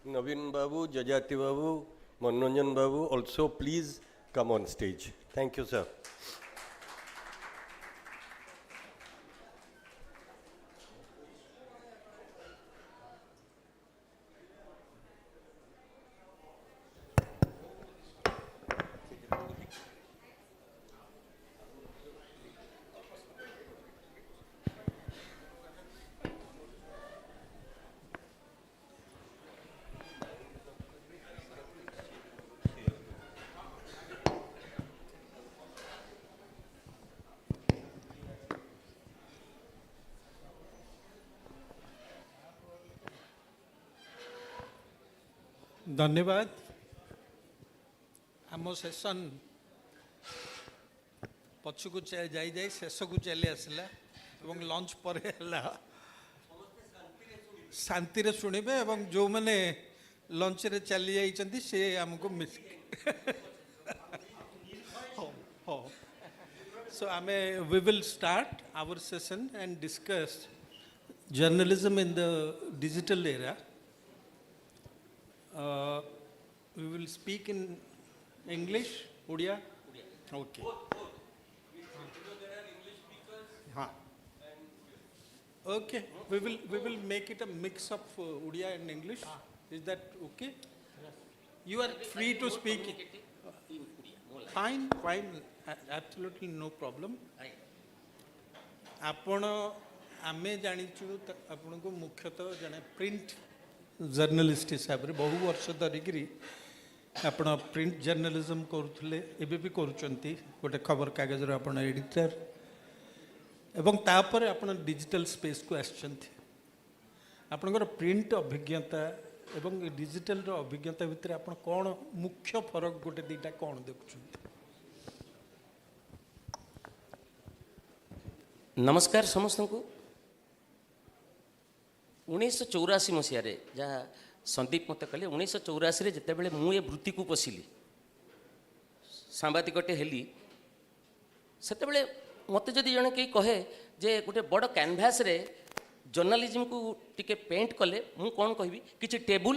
Navin Babu, Jajati Babu, Manoranjan Babu, also please come on stage. Thank you, sir. धन्यवाद आम session पछकू जाई जाई शेष को चली आसला एवं लंच पर शांति रे शुणिबे एवं जो मैंने लंच रे चली जाइछंती से हमको miss so we will start our session and discuss journalism in the digital era. We will speak in English, Odia? Okay. Okay, we will make it a mix of Odia and English. Is that okay? You are free to speak. Fine, absolutely no problem. आपण आमे जानिचु आपण को मुख्यतः जने print journalist हिसाब रे बहु वर्ष धरिकी आपण प्रिंट जर्नलिज्म करुले एबे भी करूचंती गोटे खबर कागज रे आपण एडिटर एवं तापर आपण डिजिटल स्पेस को आछंती आपनकर प्रिंट अभिज्ञता एवं डिजिटल रो अभिज्ञता भितर आपण कोन मुख्य फरक गोटे दीटा कोन देखुचंती। नमस्कार समस्त को 1984 मसीह जहाँ संदीप मत कहले 1984 जिते बड़े मुझे वृत्ति को पशिली सांबादिकटे हेली सेते बड़े मत जदि जड़े कहीं कहे जे गोटे बड़ कैनभास रे जर्नलिज्म को टिके पेंट कले मु कौन कहबी किछि टेबुल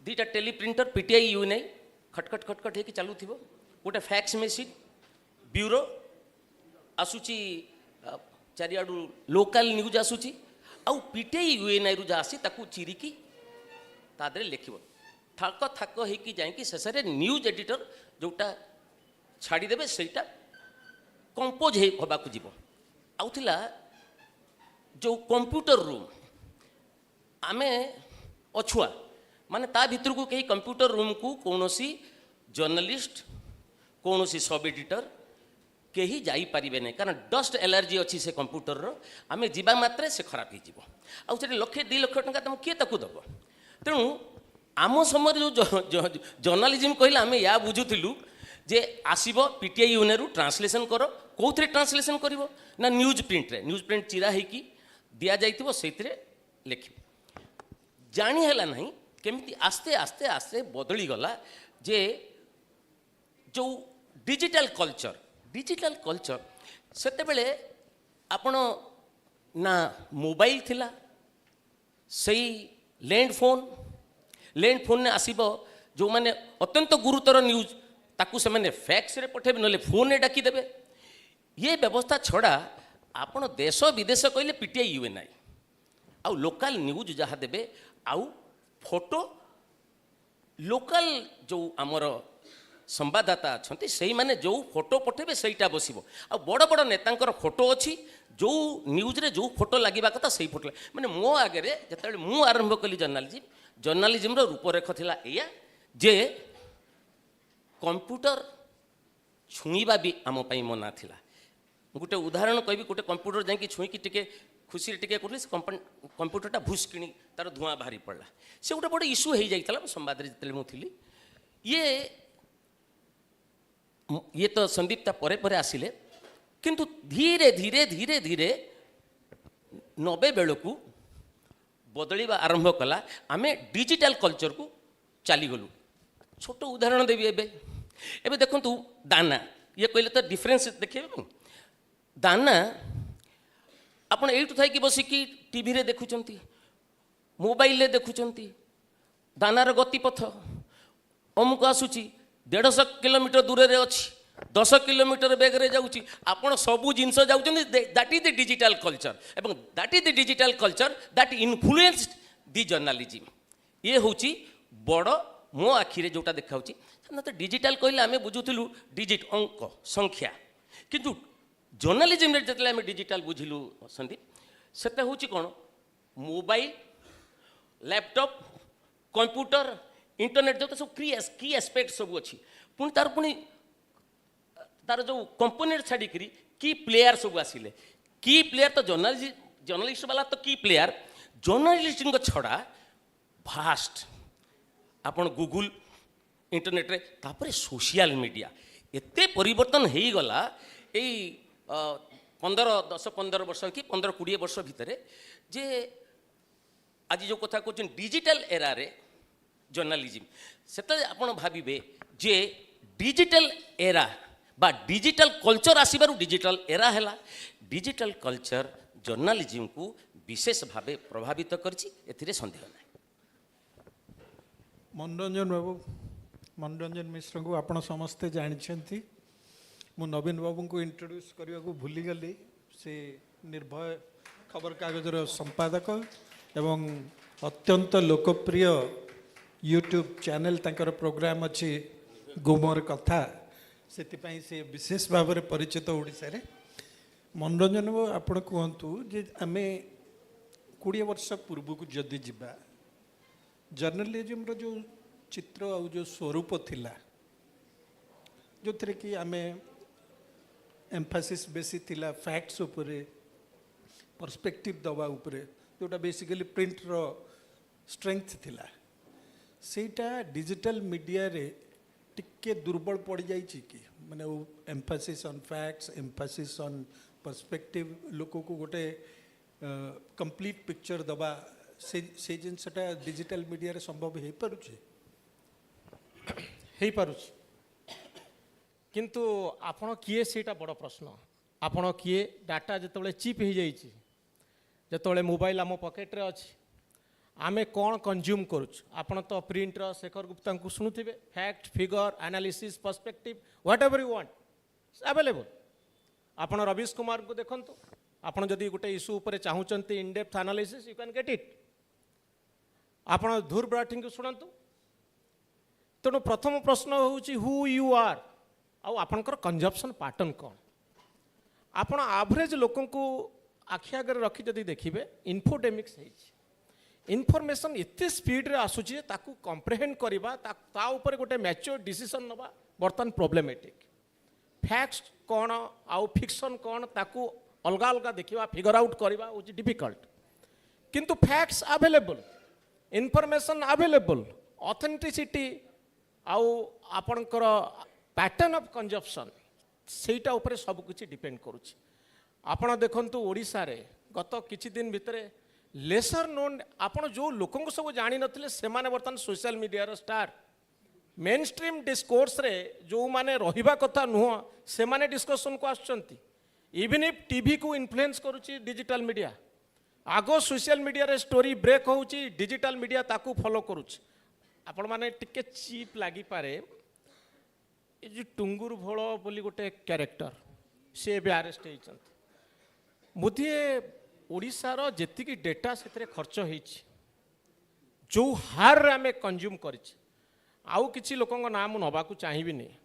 दीटा टेलीप्रिंटर पीटीआई यू नहीं खटखट खटखट हे चालू थिबो गोटे फैक्स मशीन ब्यूरो आसुची चारियाडू लोकल न्यूज आसुची आउ पीटीआई यूएनआई रु जा आसी ताकू चिरिकी तादरे लिखिबो थाक थाक हेकी जाईकी शेषरे न्यूज एडिटर जोटा छाड़ी देबे सेटा कंपोज हे होबा को जीवो आउथिला जो कंप्यूटर रूम आमे अछुआ माने ता भितर को कहीं कंप्यूटर रूम को कोनोसी जर्नलिस्ट कोनोसी सब एडिटर कहीं जाई पारिबे नहीं कारण डस्ट एलर्जी अच्छी से कंप्यूटर रो आमे जीवा मात्रे से खराब ही जीवो आउ से लक्षे 2 लाख टंका तुम किए ताकू दबो तेणु आम समय जो जर्नलिज्म कहले आमे या बुझुथिलु जे आसीबो पीटीआई यूनेरु ट्रांसलेशन करो कोथरे ट्रांसलेशन करिवो ना न्यूज प्रिंट चिरा हेकी दिया जाइतिबो सेतिरे लेखिबो जानी हैला नहीं केमिति आस्ते आस्ते आस्ते बदली गला जे जो डिजिटल कल्चर सेते बेले आपण ना मोबाइल थिला सही लैंड फोन ने आसीबो जो माने अत्यंत गुरुतर न्यूज ताकू से माने फैक्स रे पठेबे नले फोन रे डाकी देबे ये व्यवस्था छड़ा आपण देश विदेश कहले पीटीआई यूएनआई आउ लोकल न्यूज जहाँ देबे आउ फोटो लोकल जो आमर संवाददाता अच्छा से माने जो फोटो पठेबे सेटा बसिबो आ बड़ बड़ नेतांकर फोटो अच्छी जो न्यूज रे जो फोटो लागिबा कथा सही फोटो माने मो आगे जतबे मु आरंभ कली जर्नलिज्म रो रूपरेख थिला एया जे कंप्यूटर छुईबा भी आम पई मना थिला गोटे उदाहरण कहबी गोटे कंप्यूटर जाई छुईकी टिके खुशी टिके करले कंप्यूटरटा भूस किणी तार धुआं बाहरी पड़ला से गोटे बड़ इश्यू हो जाइतला संवाद रे जतले मु थिली ये तो संदीप ता परे परे आसिले किंतु धीरे धीरे धीरे धीरे 90 बेलू बदलवा आरंभ कला आमे डिजिटल कल्चर को चली गलु छोट उदाहरण देवी एबे देखंतु दाना ये कहले तो डिफरेंस देखिए दाना आपण एठु थाई कि बसिकी टीवी रे देखुचंती मोबाइल देखुंट दानार गतिपथ अमुक आसूची 150 किलोमीटर दूर रे अच्छी 10 किलोमीटर बेगरे जाऊँगी आपण सबू जिनस जाऊँ that is the digital culture एवं that is the digital culture that influenced the journalism ये हूँ बड़ मो आखिरे जोटा देखा तो डिजिटल कहले आम बुझुलु डिजिट अंक संख्या किंतु जर्नालिज्म जो आम डिजिटल बुझिलु संदीप से हूँ कौन मोबाइल लैपटॉप कंप्यूटर इंटरनेट जो सब की एस्पेक्ट सब अच्छी पुणी तार पुणी तार जो कंपोनेंट छाड़ी की प्लेयर सब आसिले की प्लेयर तो जर्नलिस्ट वाला तो की प्लेयर जर्नलिस्ट छड़ा फास्ट आपण गूगल इंटरनेट रे तापरे सोशल मीडिया एते परिवर्तन हो गला यही 10-15 वर्ष कि 15-20 वर्ष भितर जे आज जो कथा कहते डिजिटल एरा रे जर्नालिज्म से आपण भाविबे जे डिजिटल एरा बा डिजिटल कल्चर आसबार डिजिटल एरा है डिजिटल कल्चर जर्नालिज्म को विशेष भाव प्रभावित कर सन्देह ना मनोरंजन बाबू मनोरंजन मिश्र को आपण समस्ते जानते मु नवीन बाबू को इंट्रोड्यूस करने को भूलीगली से निर्भय खबर कागजर संपादक एवं अत्यंत लोकप्रिय यूट्यूब चैनल तांकर प्रोग्राम अच्छी गुमर कथा से विशेष भाव में परिचित ओडिशा रे मनोरंजन बाबू आपण कहतु जे आम 20 वर्ष पूर्व को जदि जीवा जर्नलिज्म रो जो चित्र और जो स्वरूप थिला जो थे कि आम एम्फासिस बेसी थिला फैक्ट्स उपरे पर्सपेक्टिव दवा उपरे जोटा बेसिकली प्रिंट रो स्ट्रेंथ थिला सेटा डिजिटल मीडिया रे टिके दुर्बल पड़ जाइए कि माने वो Mphasis on facts Mphasis on perspective लोक को गोटे कंप्लीट पिक्चर दबा से जिनसटा डिजिटल मीडिया रे संभव हो पारुछि किंतु आपण किए सेटा बड़ प्रश्न आपण किए डाटा जिते चिप हो जाइए जिते मोबाइल आम पकेट रे अच्छी आमे कौन कंज्यूम करुच आपण तो प्रिंटर शेखर गुप्ता को शुणुवे fact figure analysis perspective whatever you want available आपण रवीश कुमार को देखंतु आपण जदि गोटे इश्यू उपर चाहूचंती in depth analysis you can get it आपण धूर ब्राठी को शुणु तेणु प्रथम प्रश्न होची हु यू आर आउ आपणकर कंजप्शन पैटर्न कौन आपण एवरेज लोक को आखि आगे रखी जदि देखिए इन्फोडेमिक्स इनफॉरमेशन एते स्पीड रे आसुची ताकू कम्प्रेहेंड करवा ता ऊपर गोटे मैच्योर डिसीजन नवा बर्तमान प्रॉब्लमेटिक फैक्ट्स कौन आउ फिक्शन कौन ताकू अलग अलग देखा फिगर आउट करवा होची डिफिकल्ट किंतु facts available information available authenticity आउ आपणकर पैटर्न ऑफ कंजप्शन सेटा ऊपर सब कुछ डिपेंड करुछि आपण देखंतु ओडिशा रे गत किछि दिन भितरे लेसर नोन आपण जो लोकंको सब जानि नथिले से माने बर्तन सोशल मीडिया रो स्टार मेन स्ट्रीम डिस्कोर्स रे जो माने रहिबा कथा नुह से माने डिस्कशन को आछंती इवन इफ टीवी को इन्फ्लुएंस करूची डिजिटल मीडिया आगो सोशल मीडिया रे स्टोरी ब्रेक होउची डिजिटल मीडिया ताकू फॉलो करूची आपण माने टिके चीप लागी पारे ए जो टुंगुर भोଳ बोली गोटे कैरेक्टर से भी अरेस्ट होइछंती मुझे ओडिशार जेतिकी डेटा से खर्च होइछि जो हार आम कंज्यूम करिछि आउ किछि लोकंक नाम नबाकू चाहिबी नहीं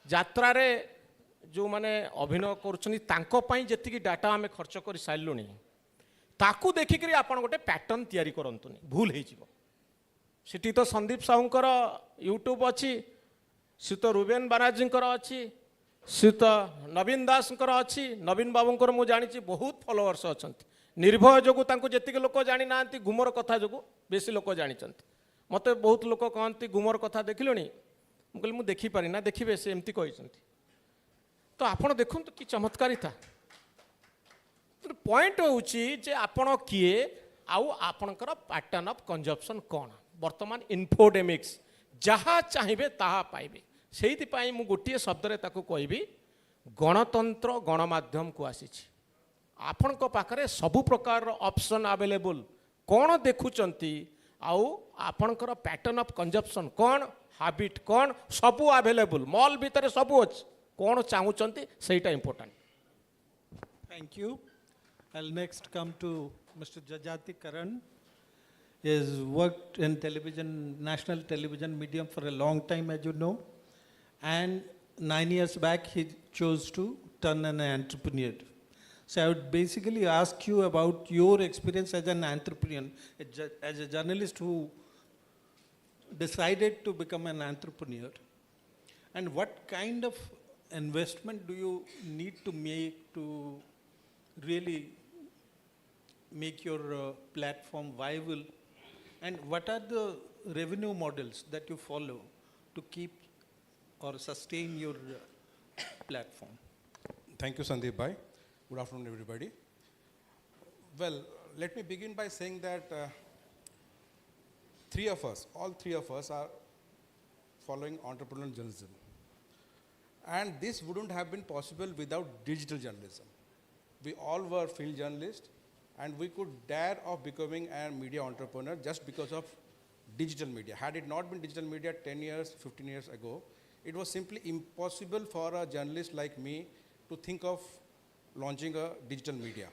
यात्रा रे जो माने अभिनय करुछनी तांको पई जेतिकी डाटा आम खर्च कर सारलुनी ताकू देखिक आपण गोटे पैटर्न तैयारी करंतुनी भूल होइजिवो सिटी तो संदीप साहूंकर यूट्यूब अच्छी सी तो रुबेन बानार्जींकर अच्छी सी तो नवीन दासंकर अच्छी नवीन बाबूंकर मु जानी बहुत फॉलोअर्स अच्छा निर्भय जो जी लोक जानी ना गुमर कथा जो बेसी लोक जानी मत बहुत लोक कहती गुमर कथा देखिलुणी मुझे कहली मुझे देखिपारी ना देखिए से एमती कहते तो आपण देखु कि चमत्कारिता पॉइंट होची आपण किए आउ आपणकर पैटर्न ऑफ कंजप्शन कौन वर्तमान इन्फोडेमिक्स जहाँ चाहिए ताहा पाइबे से मु गोटे शब्द कहि गणतंत्र गणमाध्यम को आसी आपण पाखरे सबु प्रकार ऑप्शन अवेलेबल कौन देखुचंती आउ आपणकर पैटर्न ऑफ कंजप्शन कौन हैबिट कौन सबू अवेलेबल मॉल भीतर सबू अच्छे कौन चाहूचंती सेटा important. Thank you. I'll next come to Mr. Jajati Karan. He has worked in television, national television medium for a long time, as you know. And 9 years back, he chose to turn an entrepreneur. So I would basically ask you about your experience as an entrepreneur, as a journalist who decided to become an entrepreneur. And what kind of investment do you need to make to really make your platform viable, and what are the revenue models that you follow to keep or sustain your platform? Thank you, Sandeep Bhai. Good afternoon, everybody. Well, let me begin by saying that all three of us are following entrepreneurial journalism. And this wouldn't have been possible without digital journalism. We all were field journalists, and we could dare of becoming a media entrepreneur just because of digital media. Had it not been digital media 10 years, 15 years ago, it was simply impossible for a journalist like me to think of launching a digital media.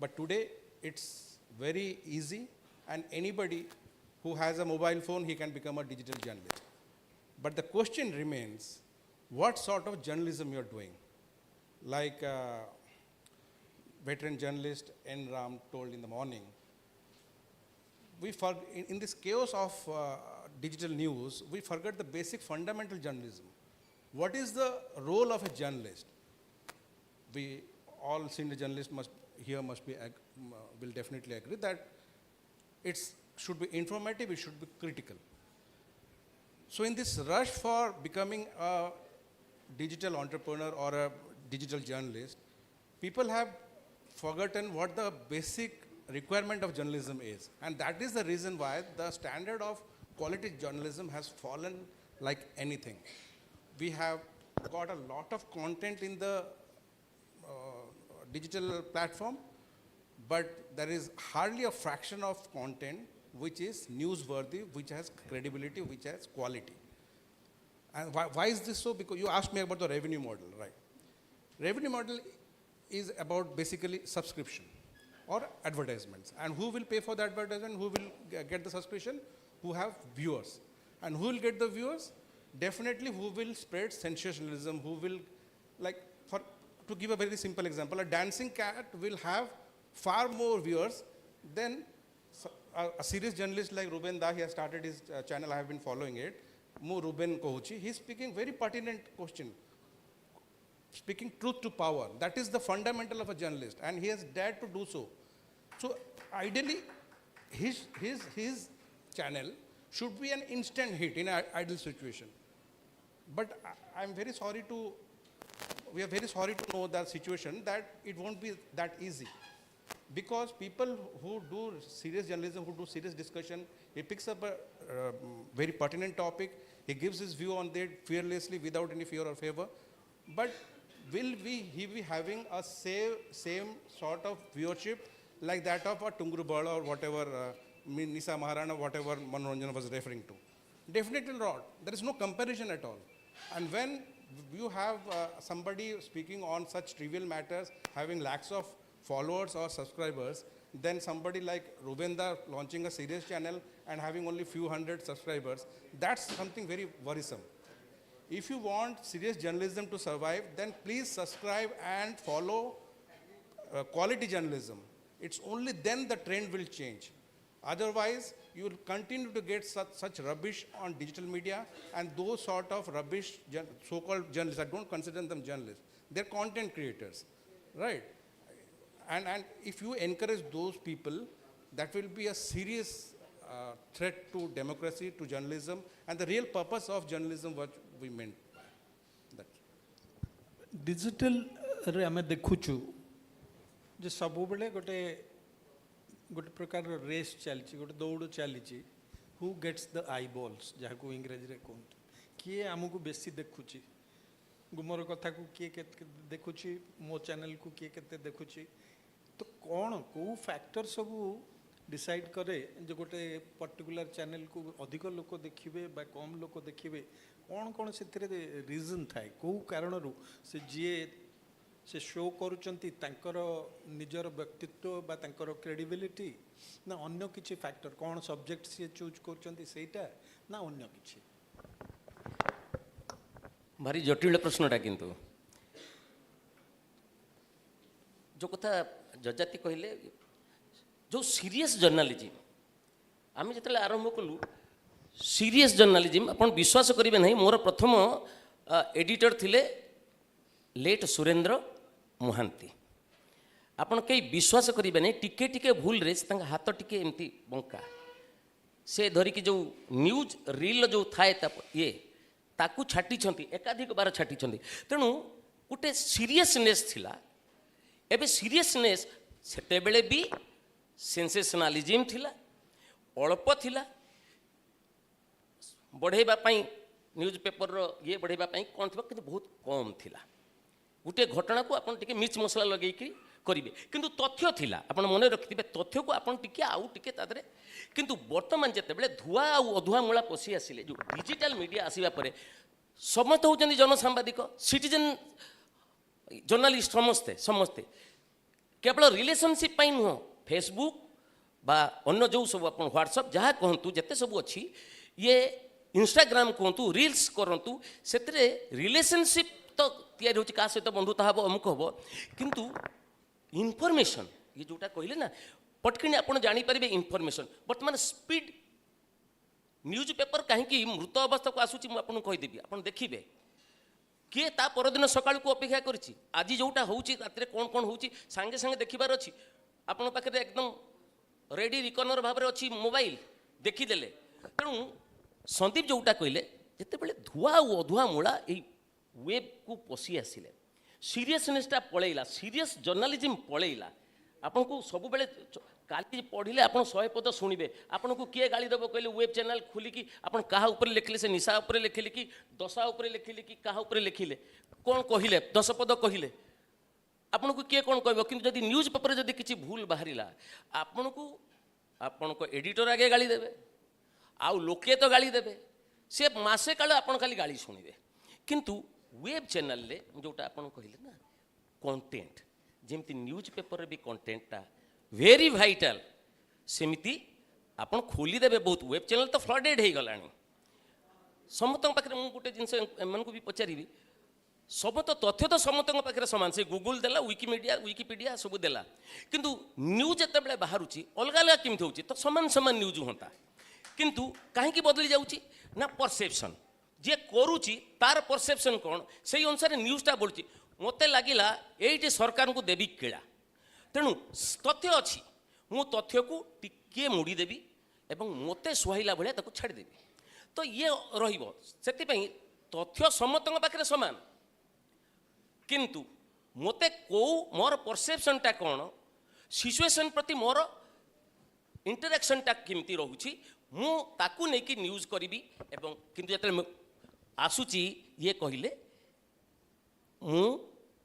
But today, it's very easy, and anybody who has a mobile phone, he can become a digital journalist. But the question remains, what sort of journalism you're doing? Like veteran journalist N. Ram told in the morning, in this chaos of digital news, we forget the basic fundamental journalism. What is the role of a journalist? We all senior journalists will definitely agree that it should be informative, it should be critical. So in this rush for becoming a digital entrepreneur or a digital journalist, people have forgotten what the basic requirement of journalism is. And that is the reason why the standard of quality journalism has fallen like anything. We have got a lot of content in the digital platform, but there is hardly a fraction of content which is newsworthy, which has credibility, which has quality. And why is this so? Because you asked me about the revenue model, right? Revenue model is about basically subscription or advertisements. And who will pay for the advertisement? Who will get the subscription? Who have viewers. And who will get the viewers? Definitely who will spread sensationalism, who will, to give a very simple example, a dancing cat will have far more viewers than a serious journalist like Ruben Da. He has started his channel, I have been following it. Mu Ruben Kohuchi, he is speaking very pertinent question. Speaking truth to power. That is the fundamental of a journalist, and he has dared to do so. So ideally, his channel should be an instant hit in an ideal situation. But we are very sorry to know that situation that it won't be that easy. Because people who do serious journalism, who do serious discussion, he picks up a very pertinent topic, he gives his view on that fearlessly without any fear or favor. But will he be having a same sort of viewership like that of a Tungru Bird or whatever, Nisa Maharana, whatever Manoranjan was referring to? Definitely not. There is no comparison at all. And when you have somebody speaking on such trivial matters, having lakhs of followers or subscribers, then somebody like Rubenda launching a serious channel and having only few hundred subscribers, that's something very worrisome. If you want serious journalism to survive, then please subscribe and follow quality journalism. It's only then the trend will change. Otherwise, you will continue to get such rubbish on digital media, and those sort of rubbish so-called journalists, I don't consider them journalists, they're content creators, right? And if you encourage those people, that will be a serious threat to democracy, to journalism, and the real purpose of journalism, what we meant by that. Digital रे आमे देखुचु जे सबु बेले गोटे प्रकार race चलची गोटे दौड़ चलची who gets the eyeballs जहाँ को इंग्रेजी रे कहते किए आमको बेसी देखुची गुमर कथा को किए केते देखुची मो चैनल को किए केते देखुची तो कौन को फैक्टर सब डिसाइड करे जे गोटे पर्टिकुलर चैनल को अधिक लोक देखिए बा कम लोक देखिए कौन कौन से रीजन थाए कौ कारण से जी से शो करुचंती तांकर निजर व्यक्तित्व बा तांकर क्रेडिबिलिटी ना अन्य किछि फैक्टर कौन सब्जेक्ट से चूज करुचंती सेटा ना अन्य किछि भारी जटिल प्रश्नटा किंतु जो कथा जजाति कहले जो सीरियस जर्नालिज्म आम जो आरंभ कलु सीरियस जर्नालिज्म अपन विश्वास करेंगे नहीं मोर प्रथम एडिटर थिले लेट सुरेंद्र महांती आपण कई विश्वास करेंगे नहीं टिके टिके भूल रे हाथ टिके एमती बंका से धरिकी जो न्यूज रील जो थाए ये ताकू छाटी एकाधिक बार छाटी तेणु गोटे सीरियसनेस थिला एबे सीरियसनेस सेते बेले भी सेंसेशनलिज्म थिला अल्प थिला बढ़ेबा पाई न्यूज पेपर रो ये बढ़ेबा पाई कोन थिबा किंतु बहुत कम थिला गोटे घटना को आपण टिके मिर्च मसला लगेई कि करिवे किंतु तथ्य थिला आपण मने रखिथिबे तथ्य को आपण टिके आउ टिके तादरे किंतु वर्तमान जेते बेले धुआ आ अधुआ मूला पसी आसिले जो डिजिटल मीडिया आसीबा परे समस्त होचंदी जनसांबादिक सिटीजन जर्नलिस्ट समस्ते समस्ते केवल रिलेशनशिप पाई नुह फेसबुक बा अन्य जो सब आप व्हाट्सअप जहाँ कहतु जिते सब अच्छी ये इंस्टाग्राम कहतु रील्स करतु से रिलेशनशिप तो तैयारी होची का सहित बंधुता हम अमुक हम किंतु इनफॉरमेशन ये जोटा कहले ना पटकिनी आप जानीपारे इनफॉरमेशन बर्तमान स्पीड न्यूज पेपर कहीं मृत अवस्था को आसूची मुझे कहीदेवी आप देखिए किए ता परदिन सकाळ को अपेक्षा करछि आज जोटा होउछि रात्रे कोन कोन होउछि सांगे सांगे देखिबार अछि आपण पाखे एकदम रेडी रिकनर भाव में अच्छी मोबाइल देखीदेले तेणु संदीप जोटा कहले जिते बड़े धुआ और अधुआ मूला वेब को पशि आसिले सीरियसनेसटा पलैला सीरियस जर्नालिज्म पलैला आपन को सब बेले काली पढ़िले आप 100 पद शुणवे आपन को किए गाली देव कहले वेब चैनल खोलिकी आप क्या ऊपर लिखिले से निशा ऊपर लिखिले कि दशा ऊपर लिखिले कि क्या ऊपर लिखिले कौन कहले 10 पद कहले आपन को किए कौन कहबो किंतु जदि न्यूज पेपर जदि किछि भूल बाहरिला आपन को एडिटर आगे गाली देबे आउ लोके तो गाली देबे से मासे काल आपन खाली गाली शुणिबे किंतु वेब चैनल ले जोटा आपन कहले ना कंटेंट जेमती न्यूज पेपर भी कंटेंटटा वेरी वाइटल सेमिति आपन खोली देबे बहुत वेब चैनल तो फ्लडेड हो गलानी समस्त पाखे मुझे गोटे जिनस एम को भी पचारि सब तो तथ्य तो समस्त पाखे सामान से गूगल देला विकिपीडिया सब देला किंतु न्यूज जिते बाहरुची अलग अलग केमती होची तो समान समान न्यूज होता किंतु कहीं बदली जाऊँगी ना परसेप्शन जे करुची तार परसेप्शन कौन से अनुसार न्यूजटा बढ़ुची मत लगिला ये सरकार को देवी कीड़ा तेणु तथ्य अच्छी मु तथ्य को टिके मुड़ीदेवी एवं मते सुहाइला भाया ताको छाड़देवी तो ये रही तथ्य समस्त पाखे सामान किंतु मते को मोर परसेप्शनटा कौन सिचुएशन प्रति मोर इंटरेक्शनटा केमती रोची मु ताकू नहीं न्यूज करी एवं किंतु जब आसूची ये कहले मु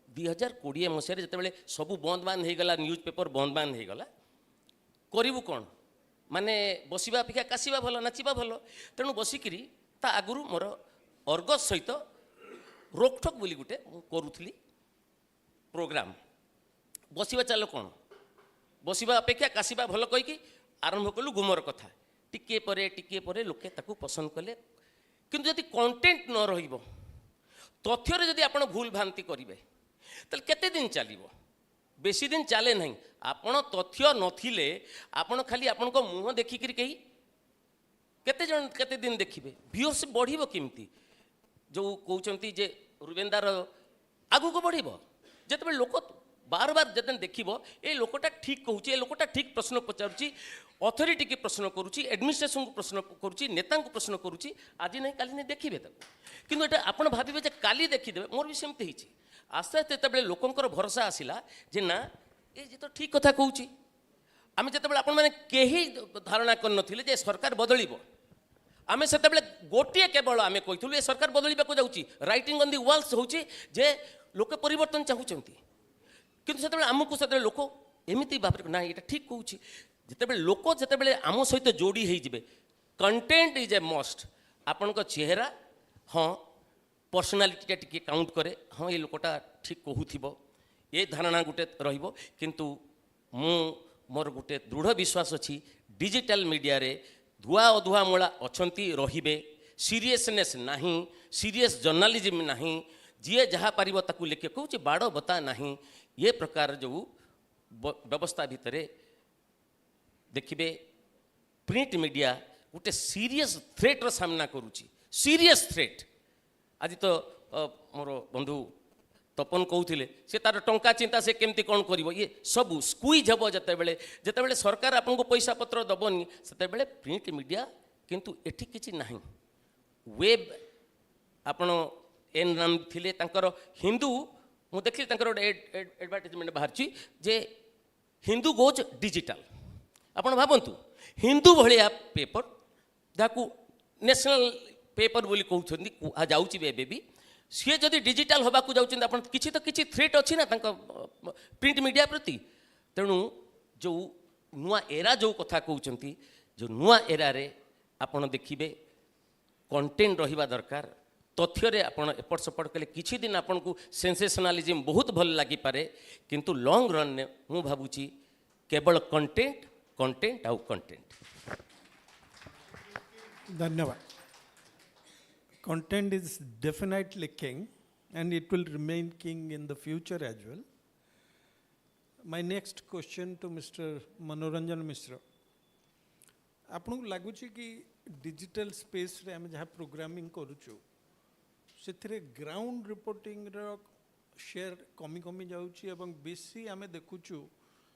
2020 मसीह जिते सब बंद बांध हो गला न्यूज पेपर बंद बांध हो गला करू कौन माने बसवा अपेक्षा काशिबा भल नाचिबा भल तेणु बसिकी ता आगुरी मोर अर्गस सहित रोकठोक बोली गोटे करूली प्रोग्राम बसवा चाल कौन बसवा अपेक्षा काशिबा भल कहीकि आरंभ कलु गुमर कथा टिके परे लोके ताकू पसंद कले किंतु यदि कंटेंट न रहिबो तथ्य जदि आपण भूल भ्रांति करिवे तल केते दिन चलिबो बेसी दिन चले नहीं आपण तथ्य नथिले आपण खाली आपण को मुंह देखि करी कही केते दिन देखिबे व्यूअरशिप बढ़िबो किमती जो कहउचंती जे रुवेंदार आगु को बढ़िबो जतबे लोक बार बार जतन देखिबो ए लोकटा ठीक कहउची ए लोकटा ठीक प्रश्न पचारुची अथॉरिटी की प्रश्न करुच्ची एडमिनिस्ट्रेशन को प्रश्न करुच्ची नेता को प्रश्न करुच्ची आज नहीं काली नहीं देखिए किंतु एटा आपण भाबिबे जे काली देखिदेबे मोर भी सेमती हिची आस्ते आस्ते जेतेबेले लोकंकर भरोसा आसिला जे ना ए जे तो ठीक कथा कहउची आमे जेतेबेले आपण माने केही धारणा कर नथिले जे सरकार बदलिबो आमे सेतेबेले गोटिए केवल आमे कहिथुलु ए सरकार बदलिबा को जाउची राइटिंग ऑन द वॉल्स होउची जे लोक परिवर्तन चाहुचंती किंतु सेतेबेले आमको सेतेबेले लोक एमिति भाबरे ना एटा ठीक कहउची ଯେତେବେଳେ ଲୋକ ଯେତେବେଳେ ଆମ ସହିତ ଯୋଡ଼ି ହେଇଯିବେ कंटेंट इज ए मस्ट आपण चेहरा हाँ पर्सनालीटा टी काउंट करे हाँ ये लोकटा ठीक कहूथिबो ये धारणा गोटे रहिबो किंतु मु मोर गोटे दृढ़ विश्वास अछि डिजिटल मीडिया रे धुआ अधुआ मूला अछंती रहिबे सीरियसनेस नाही सीरियस जर्नलिज्म नाही जी जहाँ पारिबो ताकू लेके कहूँ बाड़ बता नाही ये प्रकार जो व्यवस्था भितरे देखिबे प्रिंट मीडिया गोटे सीरियस थ्रेट्र सामना करुच्ची सीरियस थ्रेट आज तो मोर बंधु तपन कहते से तार टंका चिंता से केमती कौन कर ये सब स्क्वीज हम जिते सरकार आपको पैसा पत्र दबनी से प्रिंट मीडिया किंतु एठी किछि नाही वेब आपण एन नाम थिले तांकर हिंदू मु देखली तांकर एडवर्टाइजमेंट बाहरची जे हिंदू गोज डिजिटल आपण भाबंतु हिंदू भलिया पेपर जाकू नेशनल पेपर बोली कहउछंदी जाउची बे बेबी सी जदि डिजिटल होबा को जाउछंदी आपण किछि तो किछि थ्रेट अछि ना तांका प्रिंट मीडिया प्रति तेणु जो नुआ एरा जो कथा कहउछंती जो नुआ एरा रे आपण देखिबे कंटेंट रहिबा दरकार तथ्य रे आपण एपट सपट कले किछि दिन आपण को सेंसेशनलिज्म बहुत भल लागि पारे किंतु लॉन्ग रन ने मु भाबुची केवल कंटेंट कंटेंट आउ कंटेंट धन्यवाद content is definitely king and it will remain king in the future as well. My next question to Mr. Manoranjan Mishra. आपको लगुच कि डिजिटल स्पेस रे आम जहाँ प्रोग्रामिंग करुचु से ग्राउंड रिपोर्टिंग शेयर कमी कमी जाउची एवं बेसी आम देखुचु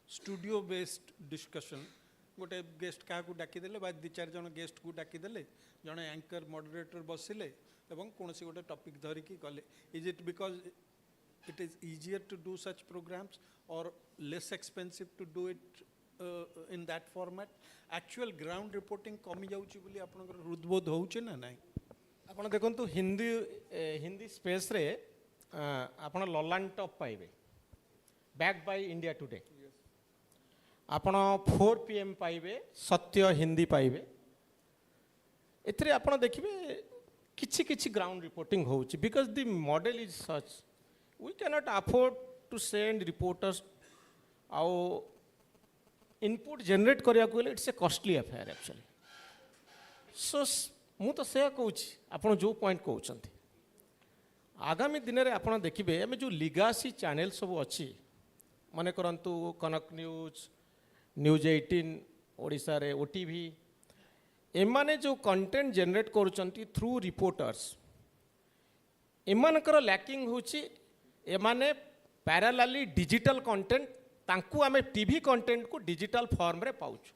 स्टूडियो बेस्ड डिस्कशन गोटे गेस्ट क्या डाकिदेले बा दि चार जन गेस्ट को डाकिदेले जड़े एंकर मॉडरेटर बसिले एवं कौन सी गोटे टॉपिक धरिकी गले is it because it is easier to do such programs or less expensive to do it in that format actual ground reporting कमी जाउची बोली आपनकर हृदबोध होउचे ना नाही आपण देखंतु हिंदी हिंदी स्पेस रे आपण ललान टॉप पाइबे बैक बाय इंडिया टुडे आपण 4 PM पाइबे सत्य हिंदी पाइबे एथरे आपण देखिबे किछि किछि ग्राउंड रिपोर्टिंग होउची because the model is such we can not afford to send reporters आउ इनपुट जनरेट करिया को it's a costly affair actually so मु तो से कहूची आपण जो पॉइंट कहउछंती आगामी दिन रे आपण देखिबे हम जो लिगासी चैनल सब अछि माने करंतु कनक न्यूज न्यूज 18 ओडिशा रे ओटीवी एमाने जो कंटेंट जनरेट करूचंती थ्रू रिपोर्टर्स एमानकर लैकिंग होची एमाने पैरेलली डिजिटल कंटेंट तांकु आमे टीवी कंटेंट को डिजिटल फॉर्म रे पाउछु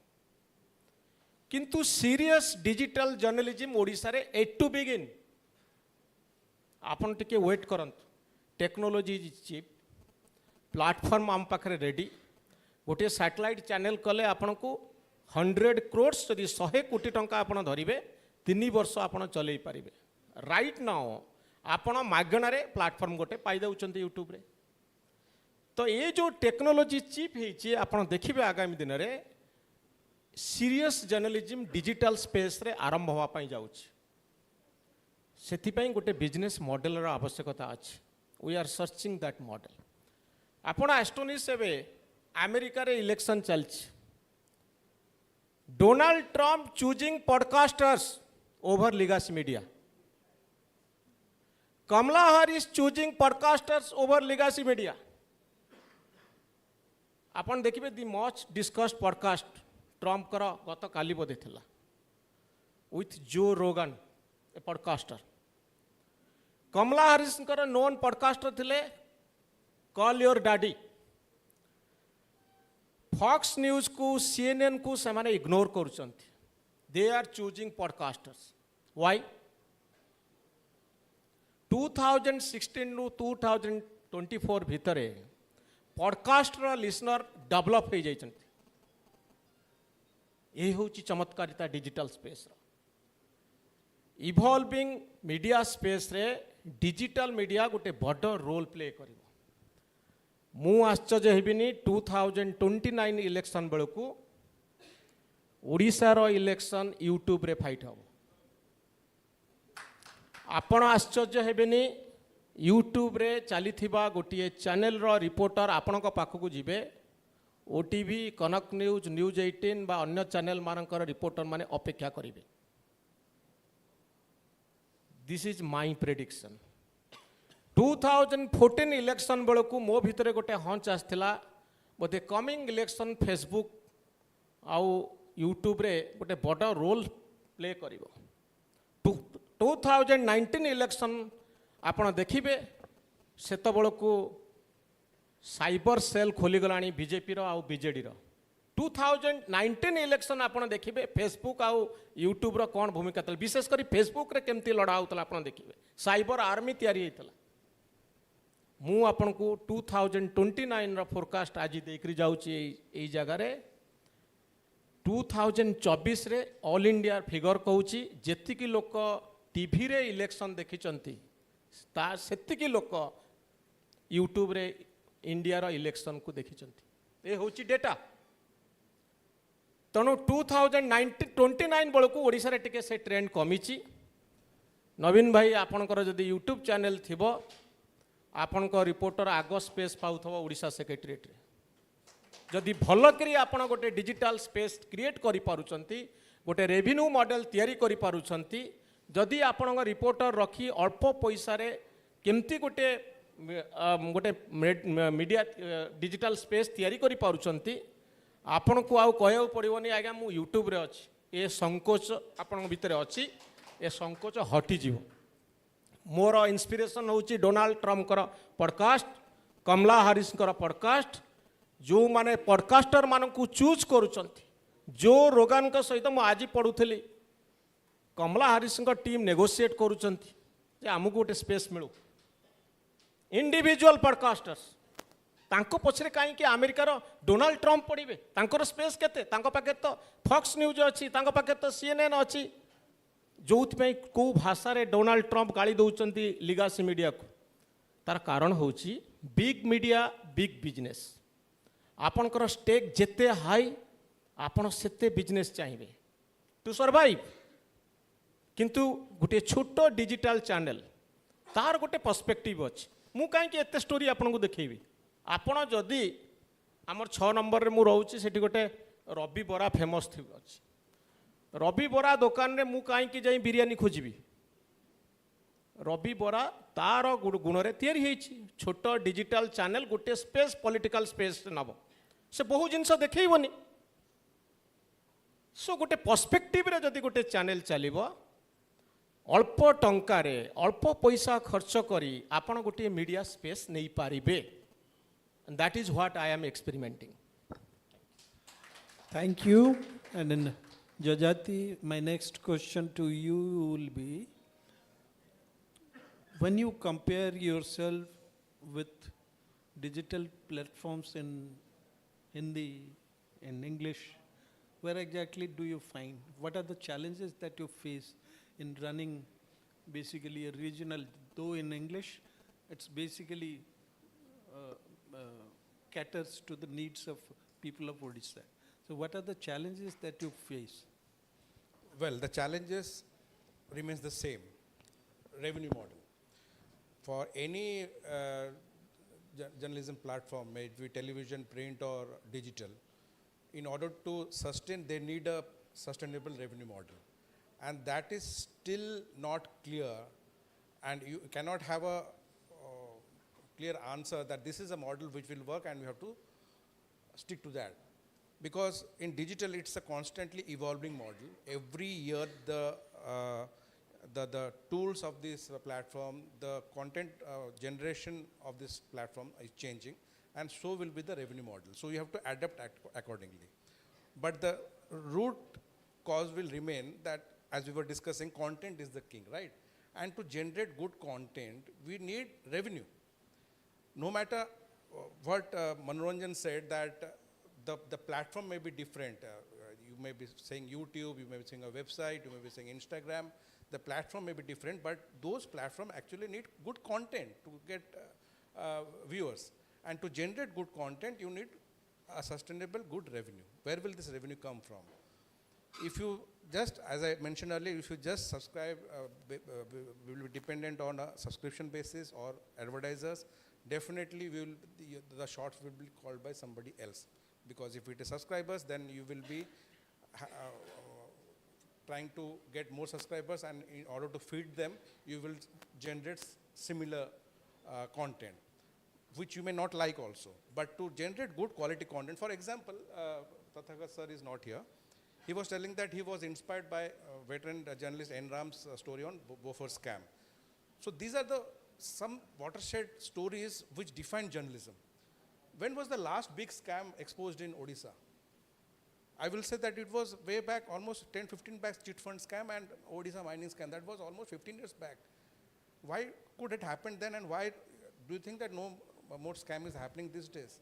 किंतु सीरियस डिजिटल जर्नलिज्म ओडिशा रे एट टू बिगिन आपन टिके वेट करंतु टेक्नोलॉजी इज चीप प्लेटफॉर्म आम पाखरे रेडी गोटे सैटेलाइट चैनल कले आपण को 100 crores जदि 100 कोटी टंका आपण धरिबे 3 वर्ष आपण चलै पारिबे राइट नाउ आपण मागणा रे प्लेटफॉर्म गोटे पाई दउचंती यूट्यूब रे तो ये जो टेक्नोलॉजी चीप हेची आपण देखिबे आगामी दिन रे सीरियस जर्नलिज्म डिजिटल स्पेस रे आरंभ होवा पई जाउची सेथि पई गोटे बिजनेस मॉडल रा आवश्यकता अछि we are searching that model आपण एस्टोनिश हेबे अमेरिका रे इलेक्शन चलछि Donald Trump choosing podcasters over legacy media Kamala Harris choosing podcasters over legacy media आपण देखिबे the much discussed podcast Trump कर गत काली बोधे थिला with Joe Rogan a podcaster Kamala Harris कर नोन पॉडकास्टर थिले call your daddy Fox News को CNN को से इग्नोर करुचंती they are choosing podcasters why 2016 नु 2024 भितरे पॉडकास्टर लिसनर डेवलप हो जाइछंती ये होची चमत्कारिता digital space evolving media space रे डिजिटल मीडिया गोटे बड़ रोल प्ले करिवो मु आश्चर्य हेबिनी 2029 इलेक्शन बेलू ओडिशार इलेक्शन यूट्यूब रे फाइट हम आपण आश्चर्य हेबेनी यूट्यूब रे चली गोटे चैनल रो रिपोर्टर आपण पाखक जीवे ओटीवी कनक न्यूज न्यूज 18 बा अन्य चैनल मानकर रिपोर्टर माने अपेक्षा करिवे this is my prediction 2014 election बेलू मो भितर गोटे हंच आसला बोधे कमिंग इलेक्शन फेसबुक आउ यूट्यूब रे गोटे बड़ रोल प्ले करिवो 2019 इलेक्शन आपण देखिबे सेत बेलू साइबर सेल खोलीगलाणी बीजेपी रो आउ बीजेडी रो 2019 इलेक्शन आपण देखिबे फेसबुक आउ यूट्यूब रो कौन भूमिका था विशेष करी फेसबुक रे केमती लड़ा होतला आपण देखिबे साइबर आर्मी तैयारी होतला मु आपण को 2029 रो फोरकास्ट आज देखरी जाउची एई जगह रे 2024 रे ऑल इंडिया फिगर कहूची जेतिकी लोक टीवी रे इलेक्शन देखिचंती ता सेतिकी लोक यूट्यूब रे इंडिया रो इलेक्शन को देखिचंती ए होची डेटा तेणु 2029 बेलू ओडिशा रे टिके से ट्रेंड कमिची नवीन भाई आपणकर जदि यूट्यूब चैनल थिबो आपणक रिपोर्टर आग स्पेस पाउथबो ओडिशा सेक्रेटेरिएट रे जदि भल करी आपण गोटे डिजिटल स्पेस क्रिएट करि पारुचंती गोटे रेवेन्यू मॉडल तैयारी करि पारुचंती जदि आपण रिपोर्टर रखी अल्प पैसा रे केमती गोटे गोटे मीडिया डिजिटल स्पेस तैयारी करि पारुचंती आपण को आउ कहू पड़ोनी आज्ञा मु यूट्यूब रे अच्छी ए संकोच आपण भितर अच्छी ए संकोच हटी जीव मोर इंस्पिरेशन होची डोनाल्ड ट्रम्प कर पॉडकास्ट कमला हारिस कर पॉडकास्ट जो माने पॉडकास्टर मान को चूज करुचंती जो रोगान का सहित मु आज पढ़ुली कमला हारिस टीम नेगोशिएट करुचंती जे आमको गोटे स्पेस मिलू इंडिविजुअल पॉडकास्टर्स तांको पछरे कहीं अमेरिकार डोनाल्ड ट्रम्प पड़े तांकर स्पेस केते तांको पाखे तो फॉक्स न्यूज अच्छी तांको पाखे तो सीएनएन अच्छी जो कौ भाषा रे डोनाल्ड ट्रम्प गाली दौरान लिगासी मीडिया को तार कारण होची बिग मीडिया बिग बिजनेस आपणकर स्टेक जेते हाई आपण सेते बिजनेस चाहिए टू सर्वाइव किंतु गोटे छोट डिजिटल चैनल तार गोटे पर्सपेक्टिव अच्छी मु कहीं एत स्टोरी आपन को देखेबी आपण जदि आमर 6 नंबर रे मु रहउची सेठी गोटे रवि बरा फेमस थी अच्छी रवि बरा दुकान रे मु कहीं की जाई बिरियानी खोजिबी रवि बरा तार गुण रे तैयारी हेची छोट डिजिटल चैनल गोटे स्पेस पॉलिटिकल स्पेस नब से बहु जिनस देखैबनी सो गोटे पर्सपेक्टिव रे जदि गोटे चैनल चलिबो अल्प टंकार अल्प पैसा खर्च करी आपण गोटे मीडिया स्पेस नहीं पारिबे and that is what I am experimenting. Thank you. And then Jajati, my next question to you will be, when you compare yourself with digital platforms in Hindi, in English, where exactly do you find? What are the challenges that you face in running basically a regional, though in English, it's basically caters to the needs of people of Odisha. So what are the challenges that you face? Well, the challenges remains the same. Revenue model. For any journalism platform, may it be television, print or digital, in order to sustain, they need a sustainable revenue model. And that is still not clear, and you cannot have a clear answer that this is a model which will work and we have to stick to that. Because in digital it's a constantly evolving model. Every year the tools of this platform, the content generation of this platform is changing, and so will be the revenue model. So you have to adapt accordingly. But the root cause will remain that, as we were discussing, content is the king, right? And to generate good content, we need revenue. No matter what Manoranjan said, that the platform may be different. You may be saying YouTube, you may be saying a website, you may be saying Instagram. The platform may be different, but those platforms actually need good content to get viewers. And to generate good content, you need a sustainable good revenue. Where will this revenue come from? if you just, as I mentioned earlier, if you just subscribe, we will be dependent on a subscription basis or advertisers, definitely the shorts will be called by somebody else. Because if it is subscribers, then you will be trying to get more subscribers, and in order to feed them, you will generate similar content, which you may not like also. But to generate good quality content, for example, Tathagat sir is not here. He was telling that he was inspired by veteran journalist N. Ram's story on Bofors scam. So these are some watershed stories which define journalism. When was the last big scam exposed in Odisha? I will say that it was way back, almost 10-15 back, chit fund scam and Odisha mining scam. That was almost 15 years back. Why could it happen then, and why do you think that no more scam is happening these days?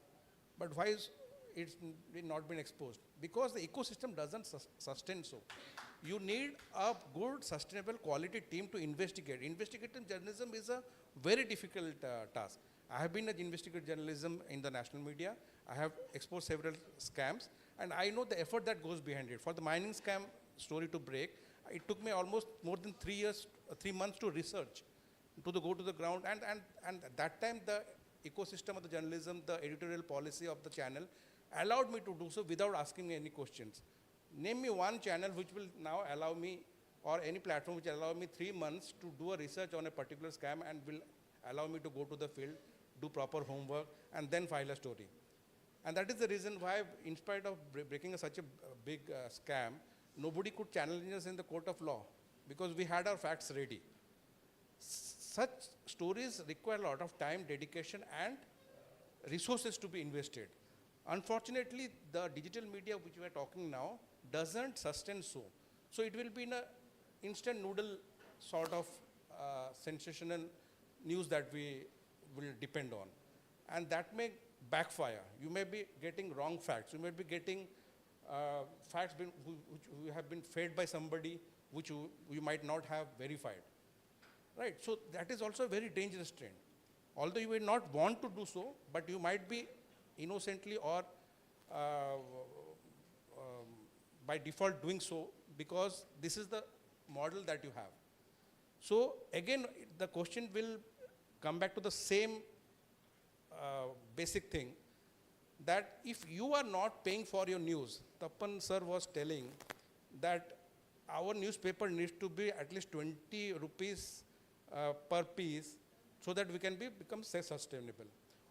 But why is it not been exposed? Because the ecosystem doesn't sustain so. You need a good, sustainable, quality team to investigate. Investigative journalism is a very difficult task. I have been an investigative journalism in the national media. I have exposed several scams, and I know the effort that goes behind it. For the mining scam story to break, it took me almost more than 3 months to research, to go to the ground, and at that time the ecosystem of the journalism, the editorial policy of the channel allowed me to do so without asking me any questions. Name me one channel which will now allow me, or any platform which will allow me 3 months to do a research on a particular scam and will allow me to go to the field, do proper homework, and then file a story. And that is the reason why, in spite of breaking such a big scam, nobody could challenge us in the court of law, because we had our facts ready. Such stories require a lot of time, dedication, and resources to be invested. Unfortunately, the digital media which we are talking now doesn't sustain so. So it will be in an instant noodle sort of sensational news that we will depend on. And that may backfire. You may be getting wrong facts. You may be getting facts which have been fed by somebody which you might not have verified. Right? So that is also a very dangerous trend. Although you will not want to do so, but you might be innocently or by default doing so, because this is the model that you have. So again, the question will come back to the same basic thing, that if you are not paying for your news, Tappan sir was telling that our newspaper needs to be at least 20 rupees per piece, so that we can become self-sustainable.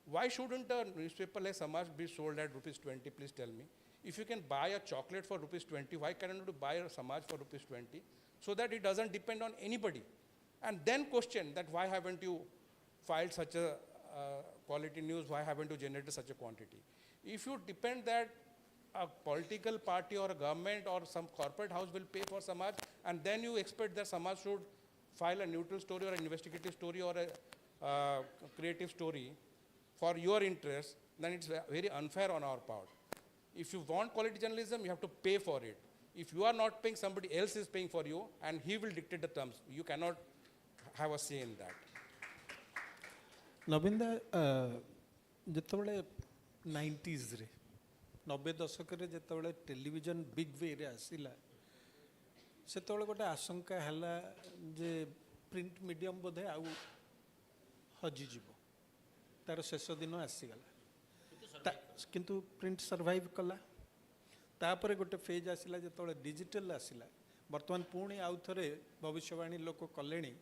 Why shouldn't a newspaper like Samaj be sold at rupees 20? Please tell me. If you can buy a chocolate for rupees 20, why can't you buy a Samaj for rupees 20? So that it doesn't depend on anybody. And then question that why haven't you filed such a quality news, why haven't you generated such a quantity? If you depend that a political party or a government or some corporate house will pay for Samaj, and then you expect that Samaj should file a neutral story or an investigative story or a creative story for your interest, then it's very unfair on our part. If you want quality journalism, you have to pay for it. If you are not paying, somebody else is paying for you, and he will dictate the terms. You cannot have a say in that. ନବୀନ ଯେତେବେଳେ 90sରେ 90 ଦଶକରେ ଯେତେବେଳେ television big ୱେରେ ଆସିଲା, ସେତେବେଳେ ଗୋଟେ ଆଶଙ୍କା ହେଲା ଯେ ପ୍ରିଣ୍ଟ ମିଡ଼ିୟମ୍ ବୋଧେ ଆଉ ହଜିଯିବ, ତାର ଶେଷ ଦିନ ଆସିଗଲା। କିନ୍ତୁ ପ୍ରିଣ୍ଟ ସର୍ଭାଇଭ୍ କଲା। ତାପରେ ଗୋଟେ ଫେଜ୍ ଆସିଲା ଯେତେବେଳେ ଡିଜିଟାଲ ଆସିଲା। ବର୍ତ୍ତମାନ ପୁଣି ଆଉ ଥରେ ଭବିଷ୍ୟବାଣୀ ଲୋକ କଲେଣି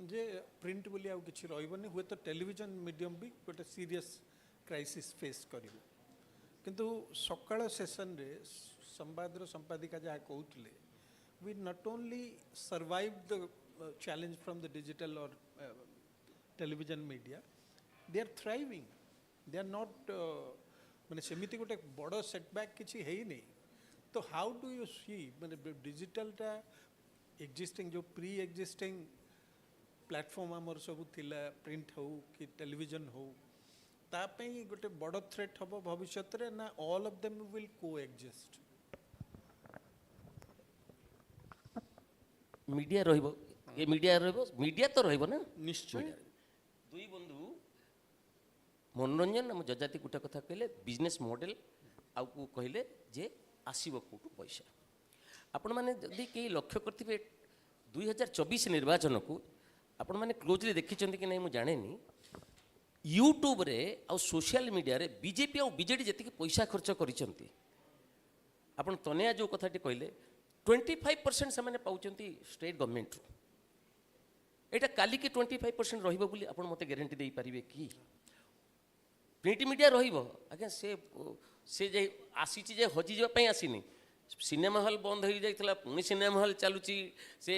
ଯେ ପ୍ରିଣ୍ଟ ବୋଲି ଆଉ କିଛି ରହିବନି, ହୁଏତ ଟେଲିଭିଜନ ମିଡ଼ିୟମ୍ ବି ଗୋଟେ ସିରିୟସ୍ କ୍ରାଇସିସ୍ ଫେସ୍ କରିବ। କିନ୍ତୁ ସକାଳ ସେସନରେ ସମ୍ବାଦର ସମ୍ପାଦିକା ଯାହା କହୁଥିଲେ, we not only survived the challenge from the digital or television media, they are thriving. They are not ମାନେ ସେମିତି ଗୋଟେ ବଡ଼ ସେଟବ୍ୟାକ୍ କିଛି ହେଇନି। ତ ହାଉ ଡୁ ୟୁ ସି ମାନେ ଡିଜିଟାଲଟା ଏକ୍ଜିଷ୍ଟିଂ ଯେଉଁ ପ୍ରି ଏକ୍ଜିଷ୍ଟିଂ ପ୍ଲାଟଫର୍ମ ଆମର ସବୁ ଥିଲା, ପ୍ରିଣ୍ଟ ହଉ କି ଟେଲିଭିଜନ ହଉ, ତା ପାଇଁ ଗୋଟେ ବଡ଼ ଥ୍ରେଟ୍ ହେବ ଭବିଷ୍ୟତରେ, ନା all of them will coexist? Media ରହିବ, ଏ ମିଡ଼ିଆ ରହିବ, ମିଡ଼ିଆ ତ ରହିବ ନା ନିଶ୍ଚୟ। ଦୁଇ ବନ୍ଧୁ ମନୋରଞ୍ଜନ ଆମ ଯଜାତି ଗୋଟେ କଥା କହିଲେ, ବିଜନେସ୍ ମଡ଼େଲ, ଆଉ କହିଲେ ଯେ ଆସିବ କେଉଁଠୁ ପଇସା। आपण मैंने जदि कई लक्ष्य करते 2024 निर्वाचन को आपण मैंने क्लोजली देखी कि नहीं मुझे जाने यूट्यूब रे आ सोशल मीडिया रे बीजेपी आ बीजेडी जी पैसा खर्च करिसेंती आपण तनया जो कथाटी कहले 25% से पाउचंती स्टेट गवर्नमेंट रू एटा काली की 25% रहिबो बोली आपण मते गारंटी दे पारिबे कि प्रिंट मीडिया रहिबो आज्ञा से जे आसीची जे हजी जबा पई आसीनी सिनेमा हॉल बंद हो जाइतला पुणी सिनेमा हॉल चलुची से